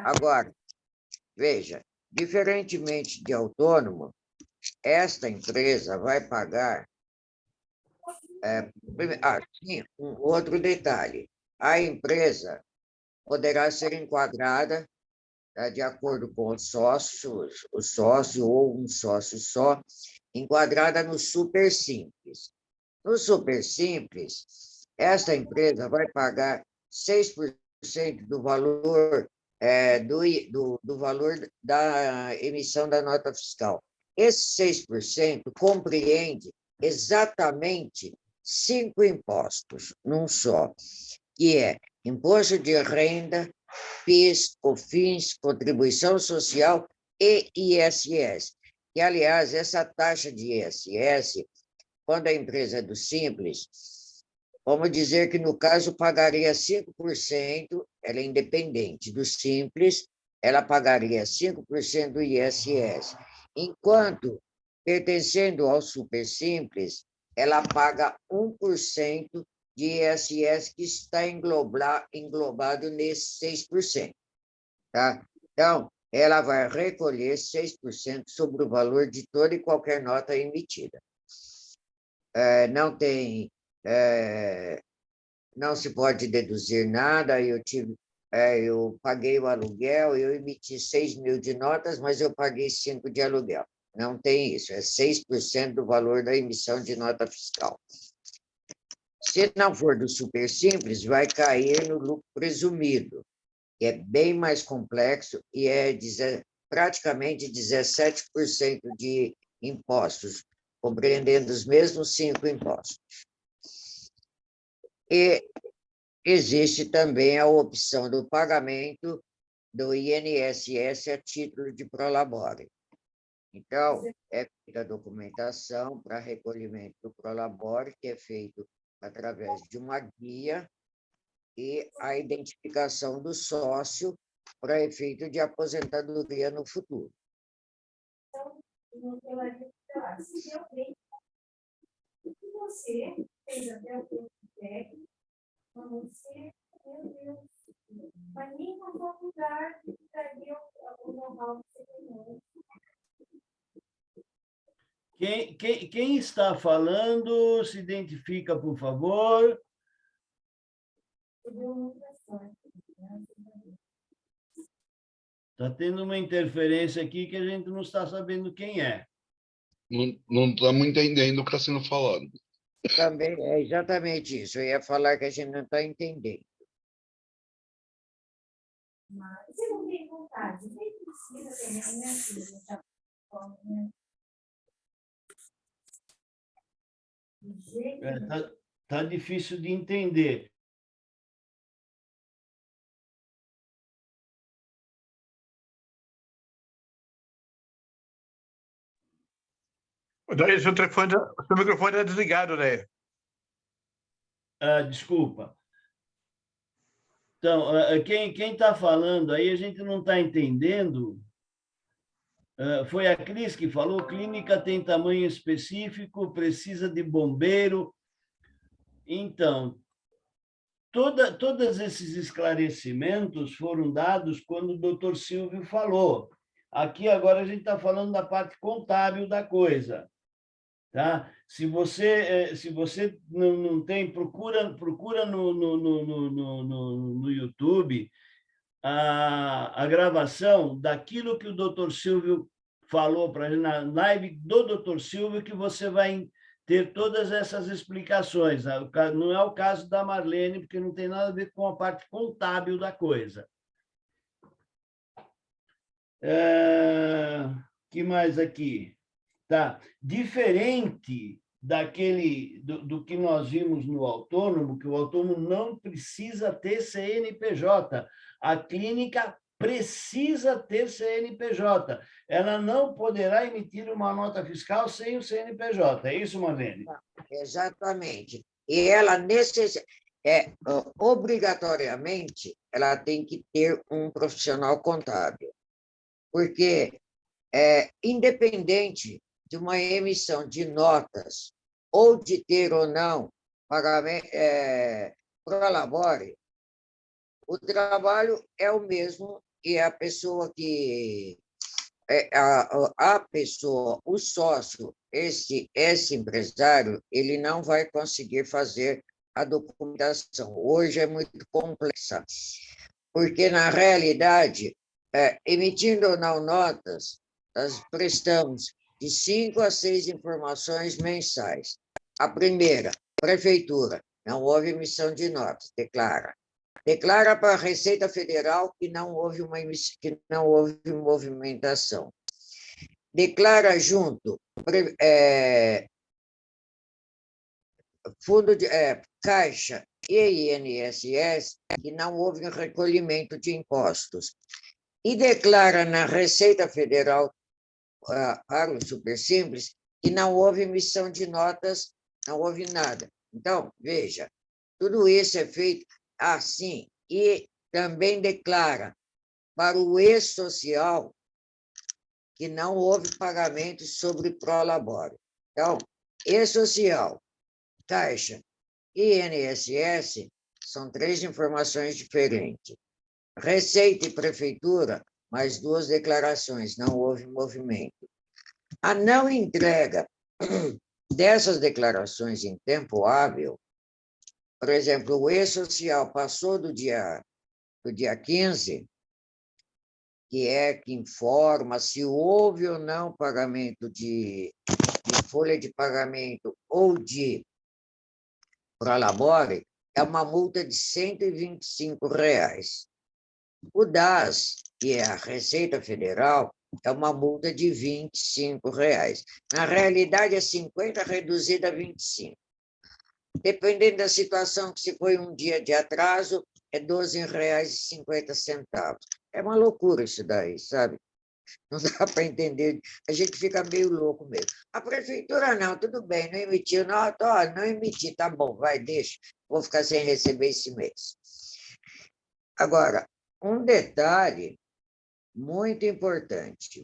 Speaker 3: Agora, veja, diferentemente de autônomo, esta empresa vai pagar... sim, um outro detalhe. A empresa poderá ser enquadrada de acordo com o sócio ou um sócio só, enquadrada no Super Simples. No Super Simples, essa empresa vai pagar 6% do valor, do valor da emissão da nota fiscal. Esse 6% compreende exatamente 5 impostos, num só, que é imposto de renda, PIS, COFINS, contribuição social e ISS. E, aliás, essa taxa de ISS, quando a empresa é do Simples, vamos dizer que, no caso, pagaria 5%, ela é independente do Simples, ela pagaria 5% do ISS. Enquanto, pertencendo ao Super Simples, ela paga 1% de ISS que está englobado nesse 6%. Tá? Então, ela vai recolher 6% sobre o valor de toda e qualquer nota emitida. Não se pode deduzir nada. Eu paguei o aluguel, eu emiti 6 mil de notas, mas eu paguei 5 de aluguel. Não tem isso, é 6% do valor da emissão de nota fiscal. Se não for do Super Simples, vai cair no lucro presumido, que é bem mais complexo e é praticamente 17% de impostos, compreendendo os mesmos 5 impostos. E existe também a opção do pagamento do INSS a título de prolabore. Então, é feita a documentação para recolhimento do prolabore, que é feito através de uma guia, e a identificação do sócio para efeito de aposentadoria no futuro.
Speaker 5: Se alguém que você fez até o técnico, você, meu Deus, mas nem na faculdade daria o know-how que você tem.
Speaker 1: Quem está falando, se identifica, por favor. Está tendo uma interferência aqui que a gente não está sabendo quem é.
Speaker 2: Não estamos entendendo o que está sendo falado.
Speaker 3: Também é exatamente isso. Eu ia falar que a gente não está entendendo.
Speaker 5: Mas você não tem vontade, nem precisa também, né, filha?
Speaker 1: Tá difícil de entender.
Speaker 4: Daí, seu microfone está desligado, daí.
Speaker 1: Desculpa. Então, quem está falando aí, a gente não está entendendo. Foi a Cris que falou, clínica tem tamanho específico, precisa de bombeiro. Então, todos esses esclarecimentos foram dados quando o doutor Silvio falou. Aqui, agora, a gente está falando da parte contábil da coisa. Tá? Se você não tem, procura no YouTube a gravação daquilo que o doutor Silvio falou para a gente na live do doutor Silvio, que você vai ter todas essas explicações. Não é o caso da Marlene, porque não tem nada a ver com a parte contábil da coisa. Que mais aqui? Tá? Diferente do que nós vimos no autônomo, que o autônomo não precisa ter CNPJ. A clínica precisa ter CNPJ. Ela não poderá emitir uma nota fiscal sem o CNPJ. É isso, Marlene?
Speaker 3: Exatamente. E ela, obrigatoriamente, ela tem que ter um profissional contábil, porque, independente de uma emissão de notas ou de ter ou não pagamento, prolabore, o trabalho é o mesmo e a pessoa que a pessoa, o sócio, esse empresário, ele não vai conseguir fazer a documentação. Hoje é muito complexa, porque, na realidade, emitindo ou não notas, nós prestamos de 5 a 6 informações mensais. A primeira, prefeitura, não houve emissão de notas, declara. Declara para a Receita Federal que não houve movimentação. Declara junto fundo de Caixa e INSS que não houve recolhimento de impostos. E declara na Receita Federal para o Supersimples que não houve emissão de notas, não houve nada. Então, veja, tudo isso é feito assim, e também declara para o ex-social que não houve pagamento sobre prolabore. Então, ex-social, Caixa e INSS são 3 informações diferentes. Receita e Prefeitura, mais 2 declarações, não houve movimento. A não entrega dessas declarações em tempo hábil, por exemplo, o e-social passou do dia 15, que informa se houve ou não pagamento de folha de pagamento ou de prolabore, é uma multa de R$ 125. O DAS, que é a Receita Federal, é uma multa de R$ 25. Na realidade, é 50 reduzida a 25. Dependendo da situação, que se foi um dia de atraso, é R$ 12,50. É uma loucura isso daí, sabe? Não dá para entender. A gente fica meio louco mesmo. A prefeitura, não, tudo bem, não emitiu nota, não emiti, tá bom, vai, deixa, vou ficar sem receber esse mês. Agora, um detalhe muito importante.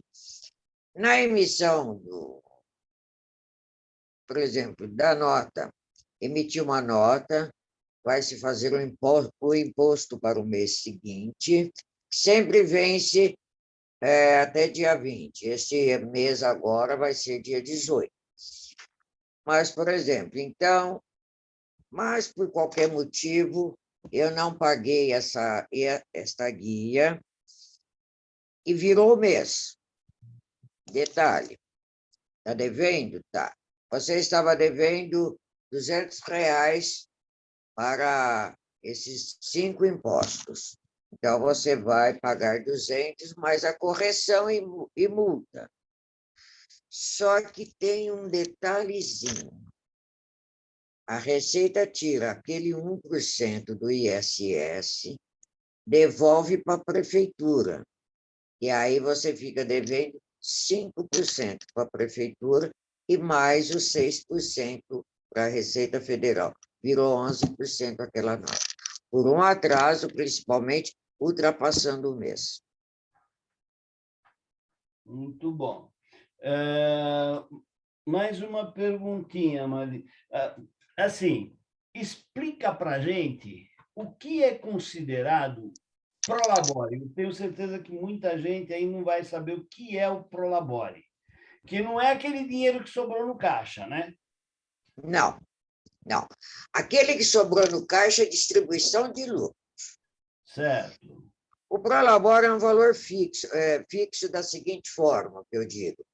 Speaker 3: Na emissão por exemplo, da nota, emitir uma nota, vai se fazer o imposto para o mês seguinte, sempre vence até dia 20. Esse mês agora vai ser dia 18. Mas, por exemplo, então, mas por qualquer motivo, eu não paguei esta guia e virou o mês. Detalhe, está devendo? Tá. Você estava devendo R$ 200 para esses 5 impostos. Então, você vai pagar 200, mais a correção e multa. Só que tem um detalhezinho. A Receita tira aquele 1% do ISS, devolve para a prefeitura. E aí você fica devendo 5% para a prefeitura e mais os 6% para a Receita Federal. Virou 11% aquela nota. Por um atraso, principalmente, ultrapassando o mês.
Speaker 1: Muito bom. Mais uma perguntinha, Mari. Assim, explica para a gente o que é considerado prolabore. Eu tenho certeza que muita gente aí não vai saber o que é o prolabore, que não é aquele dinheiro que sobrou no caixa, né?
Speaker 3: Não, não. Aquele que sobrou no caixa é distribuição de lucro.
Speaker 1: Certo.
Speaker 3: O prolabore é um valor fixo da seguinte forma, que eu digo.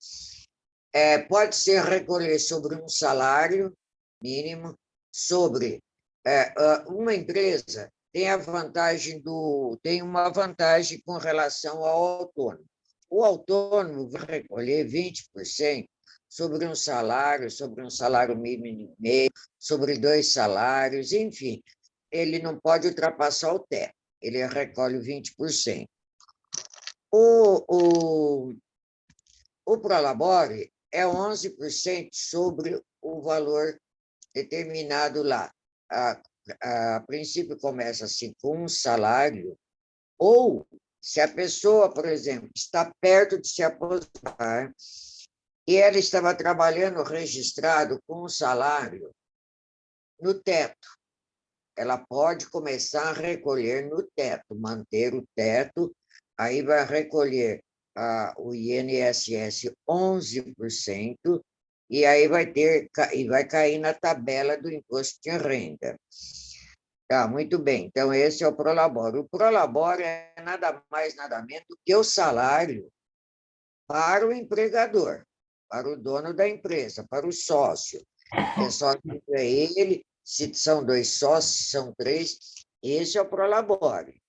Speaker 3: Pode ser recolher sobre um salário mínimo, sobre uma empresa tem uma vantagem com relação ao autônomo. O autônomo vai recolher 20% sobre um salário mínimo e meio, sobre 2 salários, enfim, ele não pode ultrapassar o teto, ele recolhe 20%. O prolabore é 11% sobre o valor determinado lá. a princípio começa assim com um salário, ou se a pessoa, por exemplo, está perto de se aposentar e ela estava trabalhando registrado com um salário no teto, ela pode começar a recolher no teto, manter o teto, aí vai recolher o INSS 11%, e aí vai cair na tabela do imposto de renda. Tá, muito bem. Então, esse é o Prolabore. O Prolabore é nada mais, nada menos do que o salário para o empregador, para o dono da empresa, para o sócio. É sócio é ele, se são 2 sócios, são 3, esse é o Prolabore.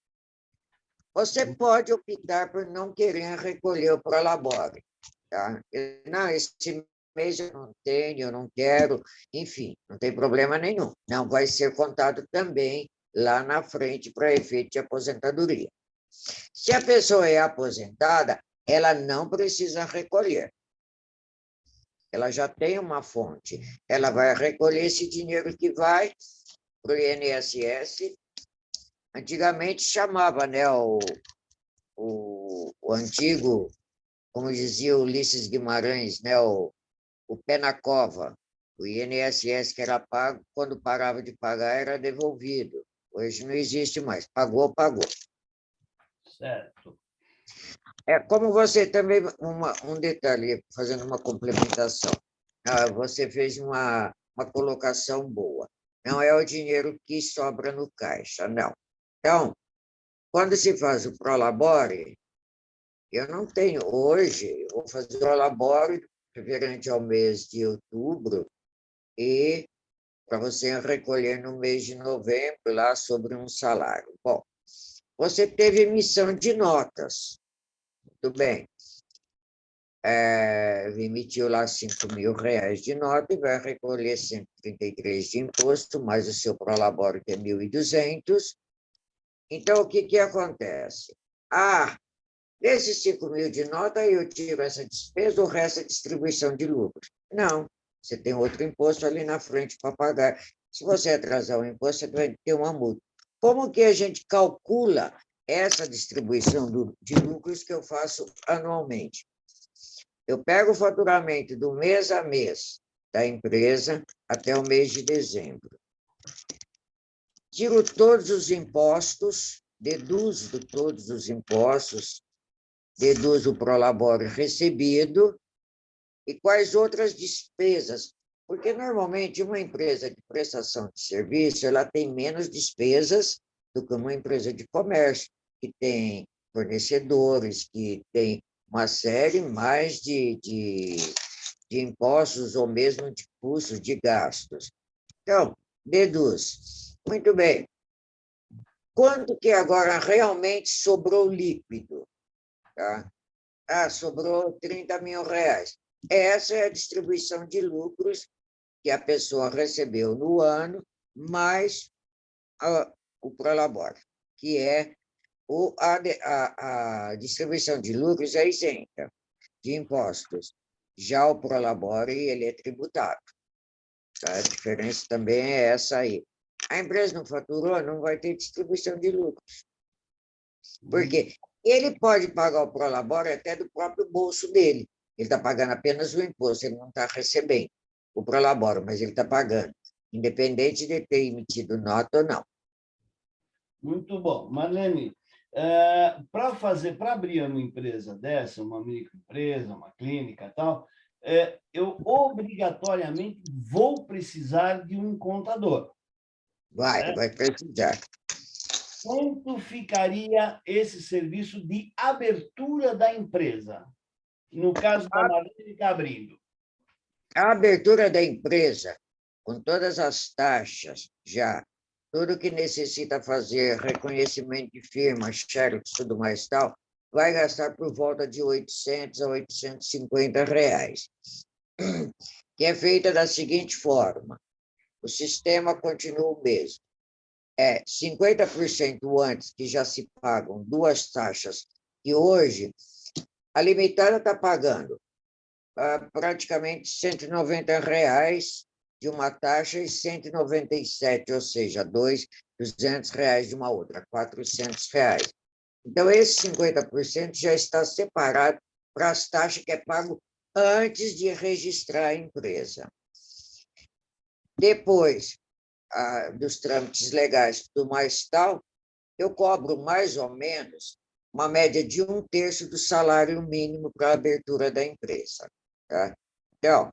Speaker 3: Você pode optar por não querer recolher o Prolabore. Tá? Não, esse mês eu não tenho, eu não quero, enfim, não tem problema nenhum. Não vai ser contado também lá na frente para efeito de aposentadoria. Se a pessoa é aposentada, ela não precisa recolher. Ela já tem uma fonte. Ela vai recolher esse dinheiro que vai para o INSS. Antigamente chamava, né, o antigo, como dizia Ulisses Guimarães, né, o pé na cova. O INSS que era pago, quando parava de pagar, era devolvido. Hoje não existe mais. Pagou, pagou.
Speaker 1: Certo.
Speaker 3: Como você também, um detalhe, fazendo uma complementação. Você fez uma colocação boa. Não é o dinheiro que sobra no caixa, não. Então, quando se faz o Prolabore, eu não tenho hoje, eu vou fazer o Prolabore referente ao mês de outubro e para você recolher no mês de novembro, lá sobre um salário. Bom, você teve emissão de notas, muito bem. Emitiu lá R$ 5.000 de nota e vai recolher 133 de imposto, mais o seu Prolabore, que é 1.200. Então, o que acontece? Desses 5.000 de nota, eu tiro essa despesa, o resto é distribuição de lucros. Não, você tem outro imposto ali na frente para pagar. Se você atrasar o imposto, você vai ter uma multa. Como que a gente calcula essa distribuição de lucros que eu faço anualmente? Eu pego o faturamento do mês a mês da empresa até o mês de dezembro. Tiro todos os impostos, deduzo todos os impostos, deduzo o Prolabore recebido e quais outras despesas. Porque, normalmente, uma empresa de prestação de serviço ela tem menos despesas do que uma empresa de comércio, que tem fornecedores, que tem uma série mais de impostos ou mesmo de custos, de gastos. Então, deduz. Muito bem. Quanto que agora realmente sobrou líquido? Tá? Sobrou R$ 30.000. Essa é a distribuição de lucros que a pessoa recebeu no ano, mais o Prolabore, que é a distribuição de lucros é isenta de impostos. Já o Prolabore, ele é tributado. Tá? A diferença também é essa aí. A empresa não faturou, não vai ter distribuição de lucros. Por quê? Ele pode pagar o Prolabore até do próprio bolso dele. Ele está pagando apenas o imposto, ele não está recebendo o Prolabore, mas ele está pagando, independente de ter emitido nota ou não.
Speaker 1: Muito bom. Marlene, para abrir uma empresa dessa, uma microempresa, uma clínica e tal, eu obrigatoriamente vou precisar de um contador.
Speaker 3: Vai precisar.
Speaker 1: Quanto ficaria esse serviço de abertura da empresa? No caso da Marlene, que está abrindo.
Speaker 3: A abertura da empresa, com todas as taxas já, tudo que necessita fazer, reconhecimento de firma, xerox, tudo mais tal, vai gastar por volta de R$800 a R$850, que é feita da seguinte forma: o sistema continua o mesmo. 50% antes, que já se pagam 2 taxas, e hoje a limitada está pagando praticamente R$190 de uma taxa e 197, ou seja, R$ 200 de uma outra, R$ 400. Então, esse 50% já está separado para as taxas que é pago antes de registrar a empresa. Depois dos trâmites legais, tudo mais tal, eu cobro mais ou menos uma média de 1/3 do salário mínimo para a abertura da empresa. Tá? Então,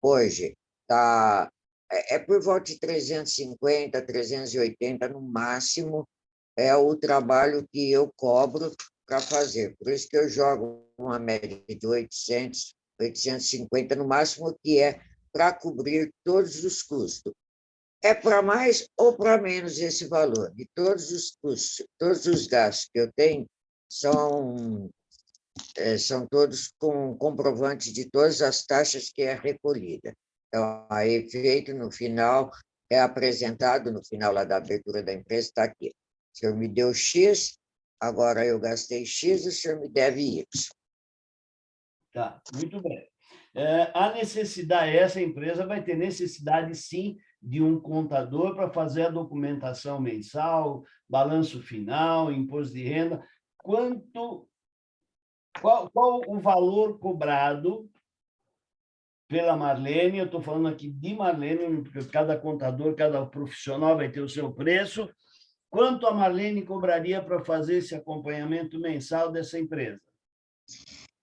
Speaker 3: hoje, é por volta de 350, 380 no máximo, é o trabalho que eu cobro para fazer. Por isso que eu jogo uma média de 800, 850 no máximo, que é para cobrir todos os custos. É para mais ou para menos esse valor. E todos os custos, todos os gastos que eu tenho são todos com comprovantes de todas as taxas que é recolhida. Então, aí, feito no final, é apresentado no final lá da abertura da empresa, está aqui. O senhor me deu X, agora eu gastei X, o senhor me deve Y.
Speaker 1: Tá, muito bem. A necessidade, essa empresa vai ter necessidade, sim, de um contador para fazer a documentação mensal, balanço final, imposto de renda. Qual o valor cobrado pela Marlene? Eu estou falando aqui de Marlene, porque cada contador, cada profissional vai ter o seu preço. Quanto a Marlene cobraria para fazer esse acompanhamento mensal dessa empresa?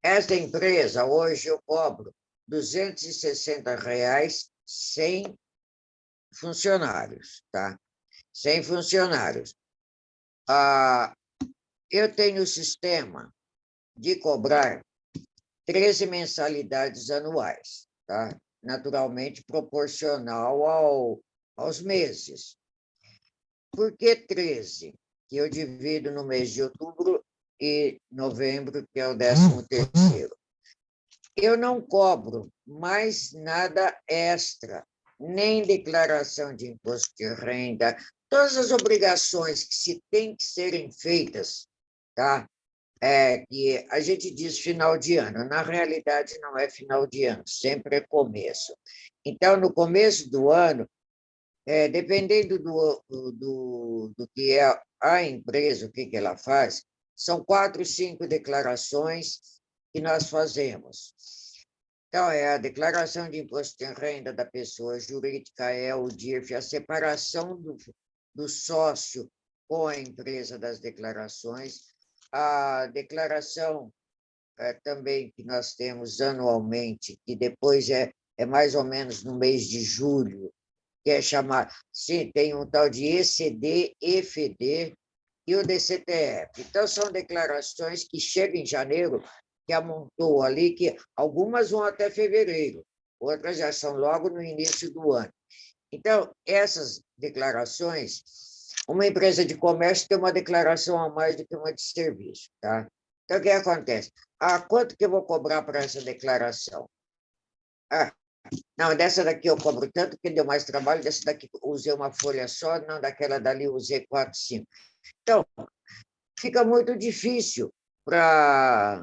Speaker 3: Esta empresa, hoje, eu cobro R$ 260 sem funcionários, tá? Sem funcionários. Eu tenho o sistema de cobrar 13 mensalidades anuais, tá? Naturalmente proporcional aos meses. Por que 13? Que eu divido no mês de outubro e novembro, que é o 13º. Eu não cobro mais nada extra, nem declaração de imposto de renda, todas as obrigações que se tem que serem feitas, tá? Que a gente diz final de ano, na realidade não é final de ano, sempre é começo. Então, no começo do ano, dependendo do que é a empresa, o que ela faz, são 4, 5 declarações que nós fazemos. Então, é a declaração de imposto de renda da pessoa jurídica, é o DIRF, a separação do sócio com a empresa das declarações, a declaração também que nós temos anualmente, que depois é mais ou menos no mês de julho, que é chamado, sim, tem um tal de ECD, EFD e o DCTF. Então, são declarações que chegam em janeiro, que amontou ali, que algumas vão até fevereiro, outras já são logo no início do ano. Então, essas declarações, uma empresa de comércio tem uma declaração a mais do que uma de serviço, tá? Então, o que acontece? Quanto que eu vou cobrar para essa declaração? Não, dessa daqui eu cobro tanto que deu mais trabalho, dessa daqui usei uma folha só, não, daquela dali usei 4, 5. Então, fica muito difícil para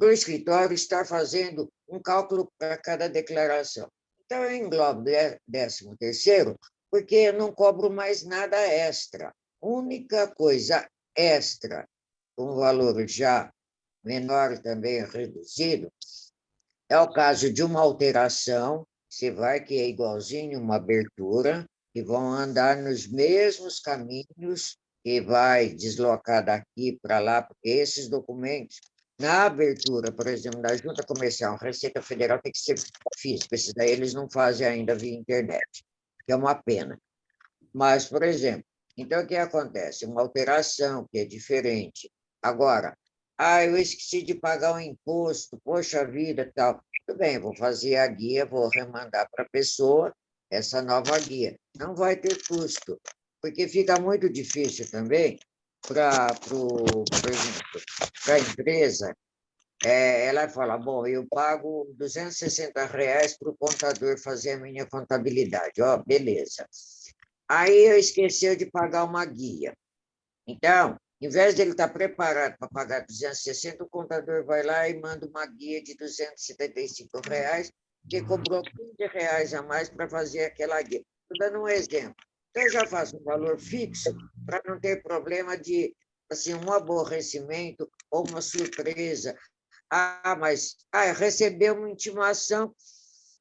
Speaker 3: o escritório estar fazendo um cálculo para cada declaração. Então, eu englobo 13º, porque eu não cobro mais nada extra. Única coisa extra, com valor já menor também reduzido, é o caso de uma alteração, você vai que é igualzinho uma abertura, que vão andar nos mesmos caminhos, que vai deslocar daqui para lá, porque esses documentos, na abertura, por exemplo, da Junta Comercial, Receita Federal tem que ser físico, esses daí eles não fazem ainda via internet, que é uma pena. Mas, por exemplo, então o que acontece? Uma alteração que é diferente. Agora, eu esqueci de pagar o imposto, poxa vida, tal. Tudo bem, vou fazer a guia, vou remandar para a pessoa essa nova guia. Não vai ter custo, porque fica muito difícil também para a empresa. Ela fala, bom, eu pago R$ 260 para o contador fazer a minha contabilidade. Ó, beleza. Aí eu esqueci de pagar uma guia. Então, em vez de ele estar preparado para pagar 260, o contador vai lá e manda uma guia de R$ 275 que cobrou R$ 15 a mais para fazer aquela guia. Estou dando um exemplo. Então, eu já faço um valor fixo para não ter problema de assim, um aborrecimento ou uma surpresa. Mas recebeu uma intimação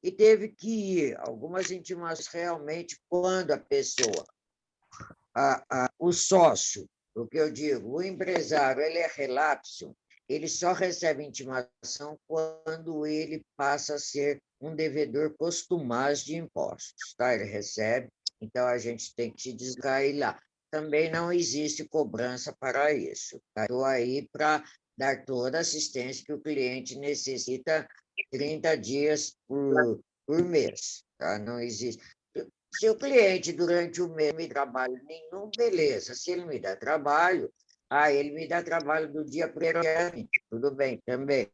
Speaker 3: e teve que ir. Algumas intimações realmente, quando a pessoa, o sócio, o que eu digo, o empresário, ele é relapso, ele só recebe intimação quando ele passa a ser um devedor postumaz de impostos. Tá? Ele recebe, então a gente tem que se desligar lá. Também não existe cobrança para isso. Tá? Estou aí para dar toda a assistência que o cliente necessita 30 dias por mês. Tá? Não existe. Se o cliente, durante o mês, não me dá trabalho nenhum, beleza. Se ele me dá trabalho, ele me dá trabalho do dia primeiro, tudo bem também.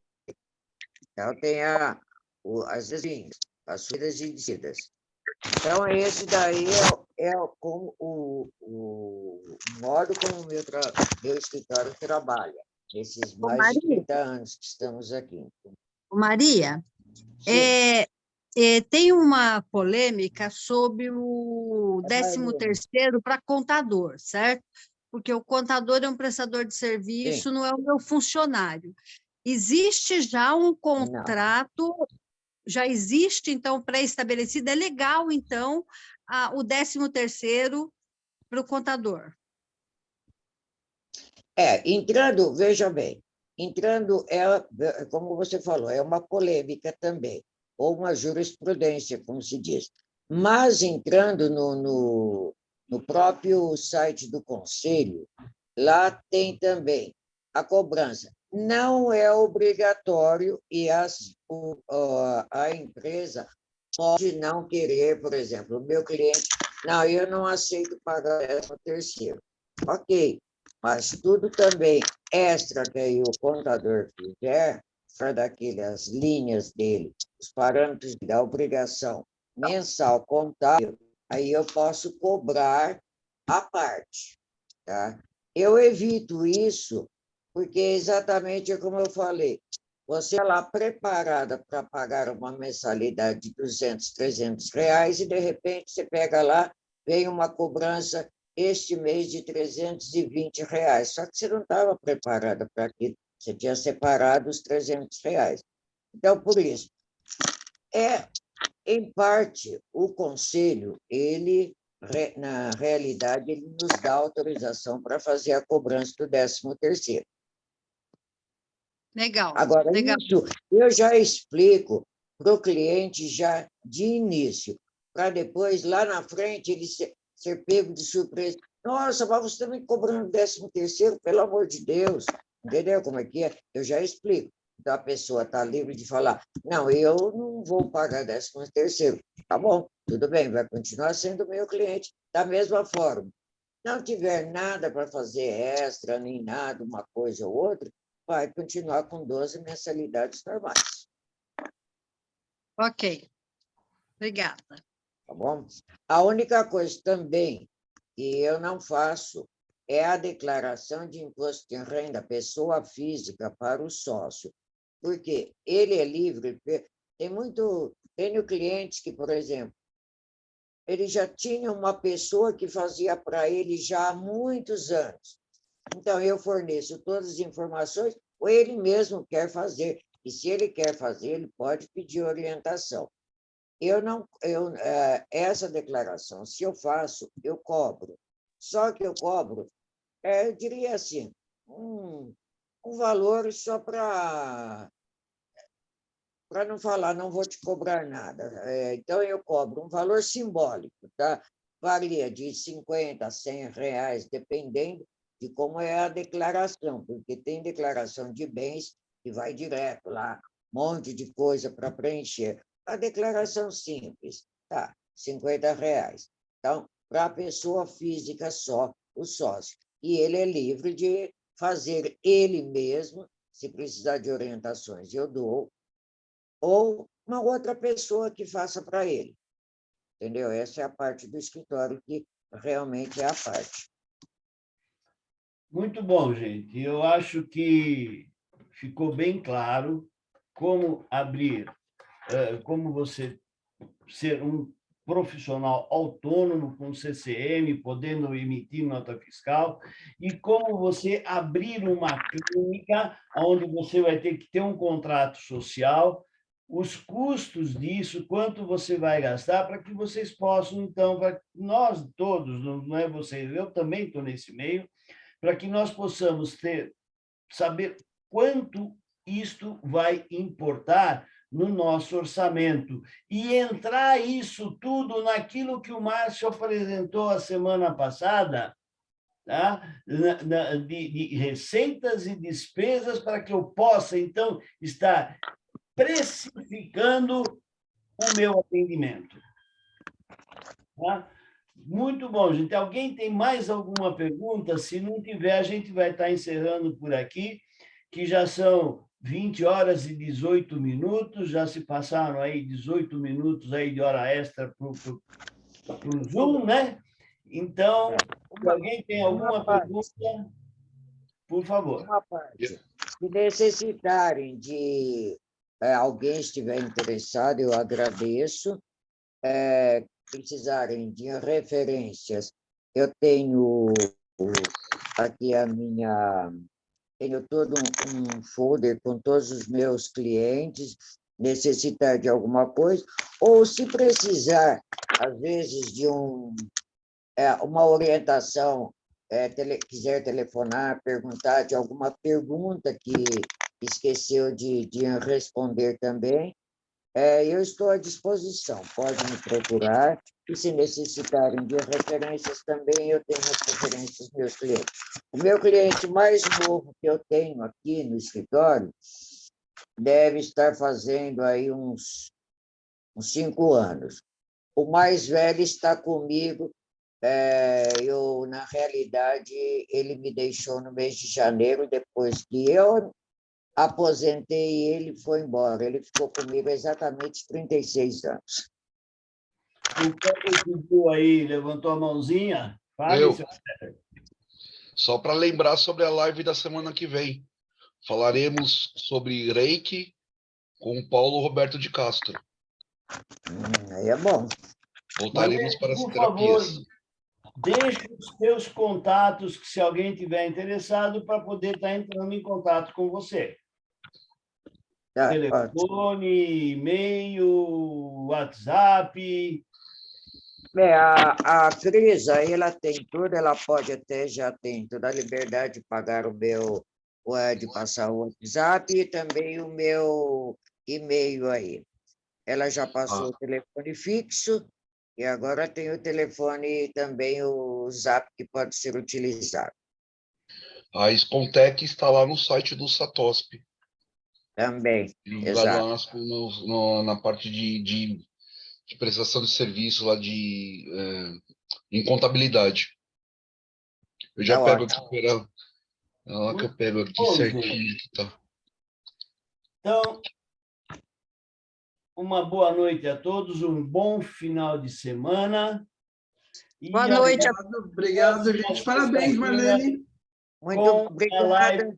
Speaker 3: Então, tem as vindas, as subidas e descidas. Então, esse daí como o modo como o meu escritório trabalha, esses
Speaker 6: Ô,
Speaker 3: mais de 30 anos que estamos aqui.
Speaker 6: Maria,
Speaker 3: Sim,
Speaker 6: tem uma polêmica sobre o
Speaker 3: Maria.
Speaker 6: 13º para contador, certo? Porque o contador é um prestador de serviço,
Speaker 3: Sim,
Speaker 6: não é o meu funcionário. Existe já um
Speaker 3: não.
Speaker 6: contrato, já existe, então, pré-estabelecido, é legal, então, o 13º para o contador.
Speaker 3: Entrando, veja bem, entrando, como você falou, é uma polêmica também, ou uma jurisprudência, como se diz. Mas entrando no próprio site do Conselho, lá tem também a cobrança. Não é obrigatório e a empresa pode não querer, por exemplo, o meu cliente, não, eu não aceito pagar 13º. Ok, mas tudo também extra que aí o contador fizer, para daquelas linhas dele, os parâmetros da obrigação mensal contábil, aí eu posso cobrar à parte. Tá? Eu evito isso porque exatamente como eu falei, você está lá preparada para pagar uma mensalidade de 200, 300 reais e, de repente, você pega lá, vem uma cobrança este mês de 320 reais. Só que você não estava preparada para aquilo, você tinha separado os 300 reais. Então, por isso, em parte, o Conselho, na realidade, ele nos dá autorização para fazer a cobrança do 13º.
Speaker 6: Legal,
Speaker 3: Agora,
Speaker 6: legal.
Speaker 3: isso eu já explico para o cliente já de início, para depois, lá na frente, ele ser pego de surpresa. Nossa, mas você está me cobrando 13º, pelo amor de Deus. Entendeu como é que é? Eu já explico. Então, a pessoa está livre de falar, não, eu não vou pagar 13º. Tá bom, tudo bem, vai continuar sendo meu cliente da mesma forma. Não tiver nada para fazer extra, nem nada, uma coisa ou outra, vai continuar com 12 mensalidades normais,
Speaker 6: Ok, obrigada.
Speaker 3: tá bom? A única coisa também que eu não faço é a declaração de imposto de renda pessoa física para o sócio, porque ele é livre, tenho clientes que, por exemplo, ele já tinha uma pessoa que fazia para ele já há muitos anos. Então, eu forneço todas as informações, ou ele mesmo quer fazer. E se ele quer fazer, ele pode pedir orientação. Essa declaração, se eu faço, eu cobro. Só que eu cobro, eu diria assim, um valor só para não falar, não vou te cobrar nada. Então, eu cobro um valor simbólico, tá? Varia de 50 a 100 reais, dependendo de como é a declaração, porque tem declaração de bens que vai direto lá, um monte de coisa para preencher. A declaração simples, tá? 50 reais. Então, para a pessoa física só, o sócio. E ele é livre de fazer ele mesmo, se precisar de orientações, eu dou, ou uma outra pessoa que faça para ele. Entendeu? Essa é a parte do escritório que realmente é a parte.
Speaker 1: Muito bom, gente. Eu acho que ficou bem claro como abrir como você ser um profissional autônomo com CCM, podendo emitir nota fiscal, e como você abrir uma clínica onde você vai ter que ter um contrato social, os custos disso, quanto você vai gastar, para que vocês possam, então, para nós todos, não é vocês, eu também estou nesse meio, para que nós possamos saber quanto isto vai importar no nosso orçamento e entrar isso tudo naquilo que o Márcio apresentou a semana passada, tá? De receitas e despesas, para que eu possa, então, estar precificando o meu atendimento. Tá? Muito bom, gente. Alguém tem mais alguma pergunta? Se não tiver, a gente vai estar encerrando por aqui, que já são 20 horas e 18 minutos, já se passaram aí 18 minutos aí de hora extra para o Zoom, né? Então, se alguém tem alguma pergunta, por favor.
Speaker 3: Uma parte. Se necessitarem de alguém estiver interessado, eu agradeço. Precisarem de referências, eu tenho aqui tenho todo um folder com todos os meus clientes, necessitar de alguma coisa, ou se precisar, às vezes, de uma orientação, quiser telefonar, perguntar de alguma pergunta que esqueceu de responder também, eu estou à disposição, pode me procurar, e se necessitarem de referências também, eu tenho as referências dos meus clientes. O meu cliente mais novo que eu tenho aqui no escritório deve estar fazendo aí uns 5 anos. O mais velho está comigo, na realidade, ele me deixou no mês de janeiro, depois que eu aposentei e ele foi embora. Ele ficou comigo exatamente 36 anos.
Speaker 1: O Pedro aí levantou a mãozinha. Fale,
Speaker 2: Eu.
Speaker 1: seu...
Speaker 2: Só para lembrar sobre a live da semana que vem. Falaremos sobre Reiki com o Paulo Roberto de Castro.
Speaker 3: Aí é bom.
Speaker 2: Voltaremos para as
Speaker 1: por
Speaker 2: terapias.
Speaker 1: favor, deixe os seus contatos, se alguém tiver interessado, para poder estar entrando em contato com você. Telefone, e-mail, WhatsApp.
Speaker 3: A Cris, aí ela tem tudo, ela pode até, já tem toda a liberdade de pagar o meu, de passar o WhatsApp e também o meu e-mail aí. Ela já passou o telefone fixo e agora tem o telefone também, o Zap, que pode ser utilizado.
Speaker 2: A Spontec está lá no site do Satosp.
Speaker 3: Também,
Speaker 2: Lá
Speaker 3: exato.
Speaker 2: na parte de prestação de serviço, lá em contabilidade. Eu já pego aqui, pera, lá que eu pego aqui certinho. Tá.
Speaker 1: Então, uma boa noite a todos, um bom final de semana.
Speaker 6: Boa noite.
Speaker 7: Obrigado, gente. Parabéns, Marlene.
Speaker 3: Muito obrigada.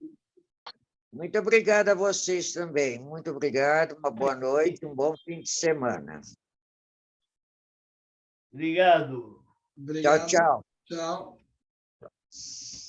Speaker 3: Muito obrigada a vocês também. Muito obrigado, uma boa noite, um bom fim de semana.
Speaker 1: Obrigado.
Speaker 7: Obrigado.
Speaker 3: Tchau, tchau.
Speaker 7: Tchau.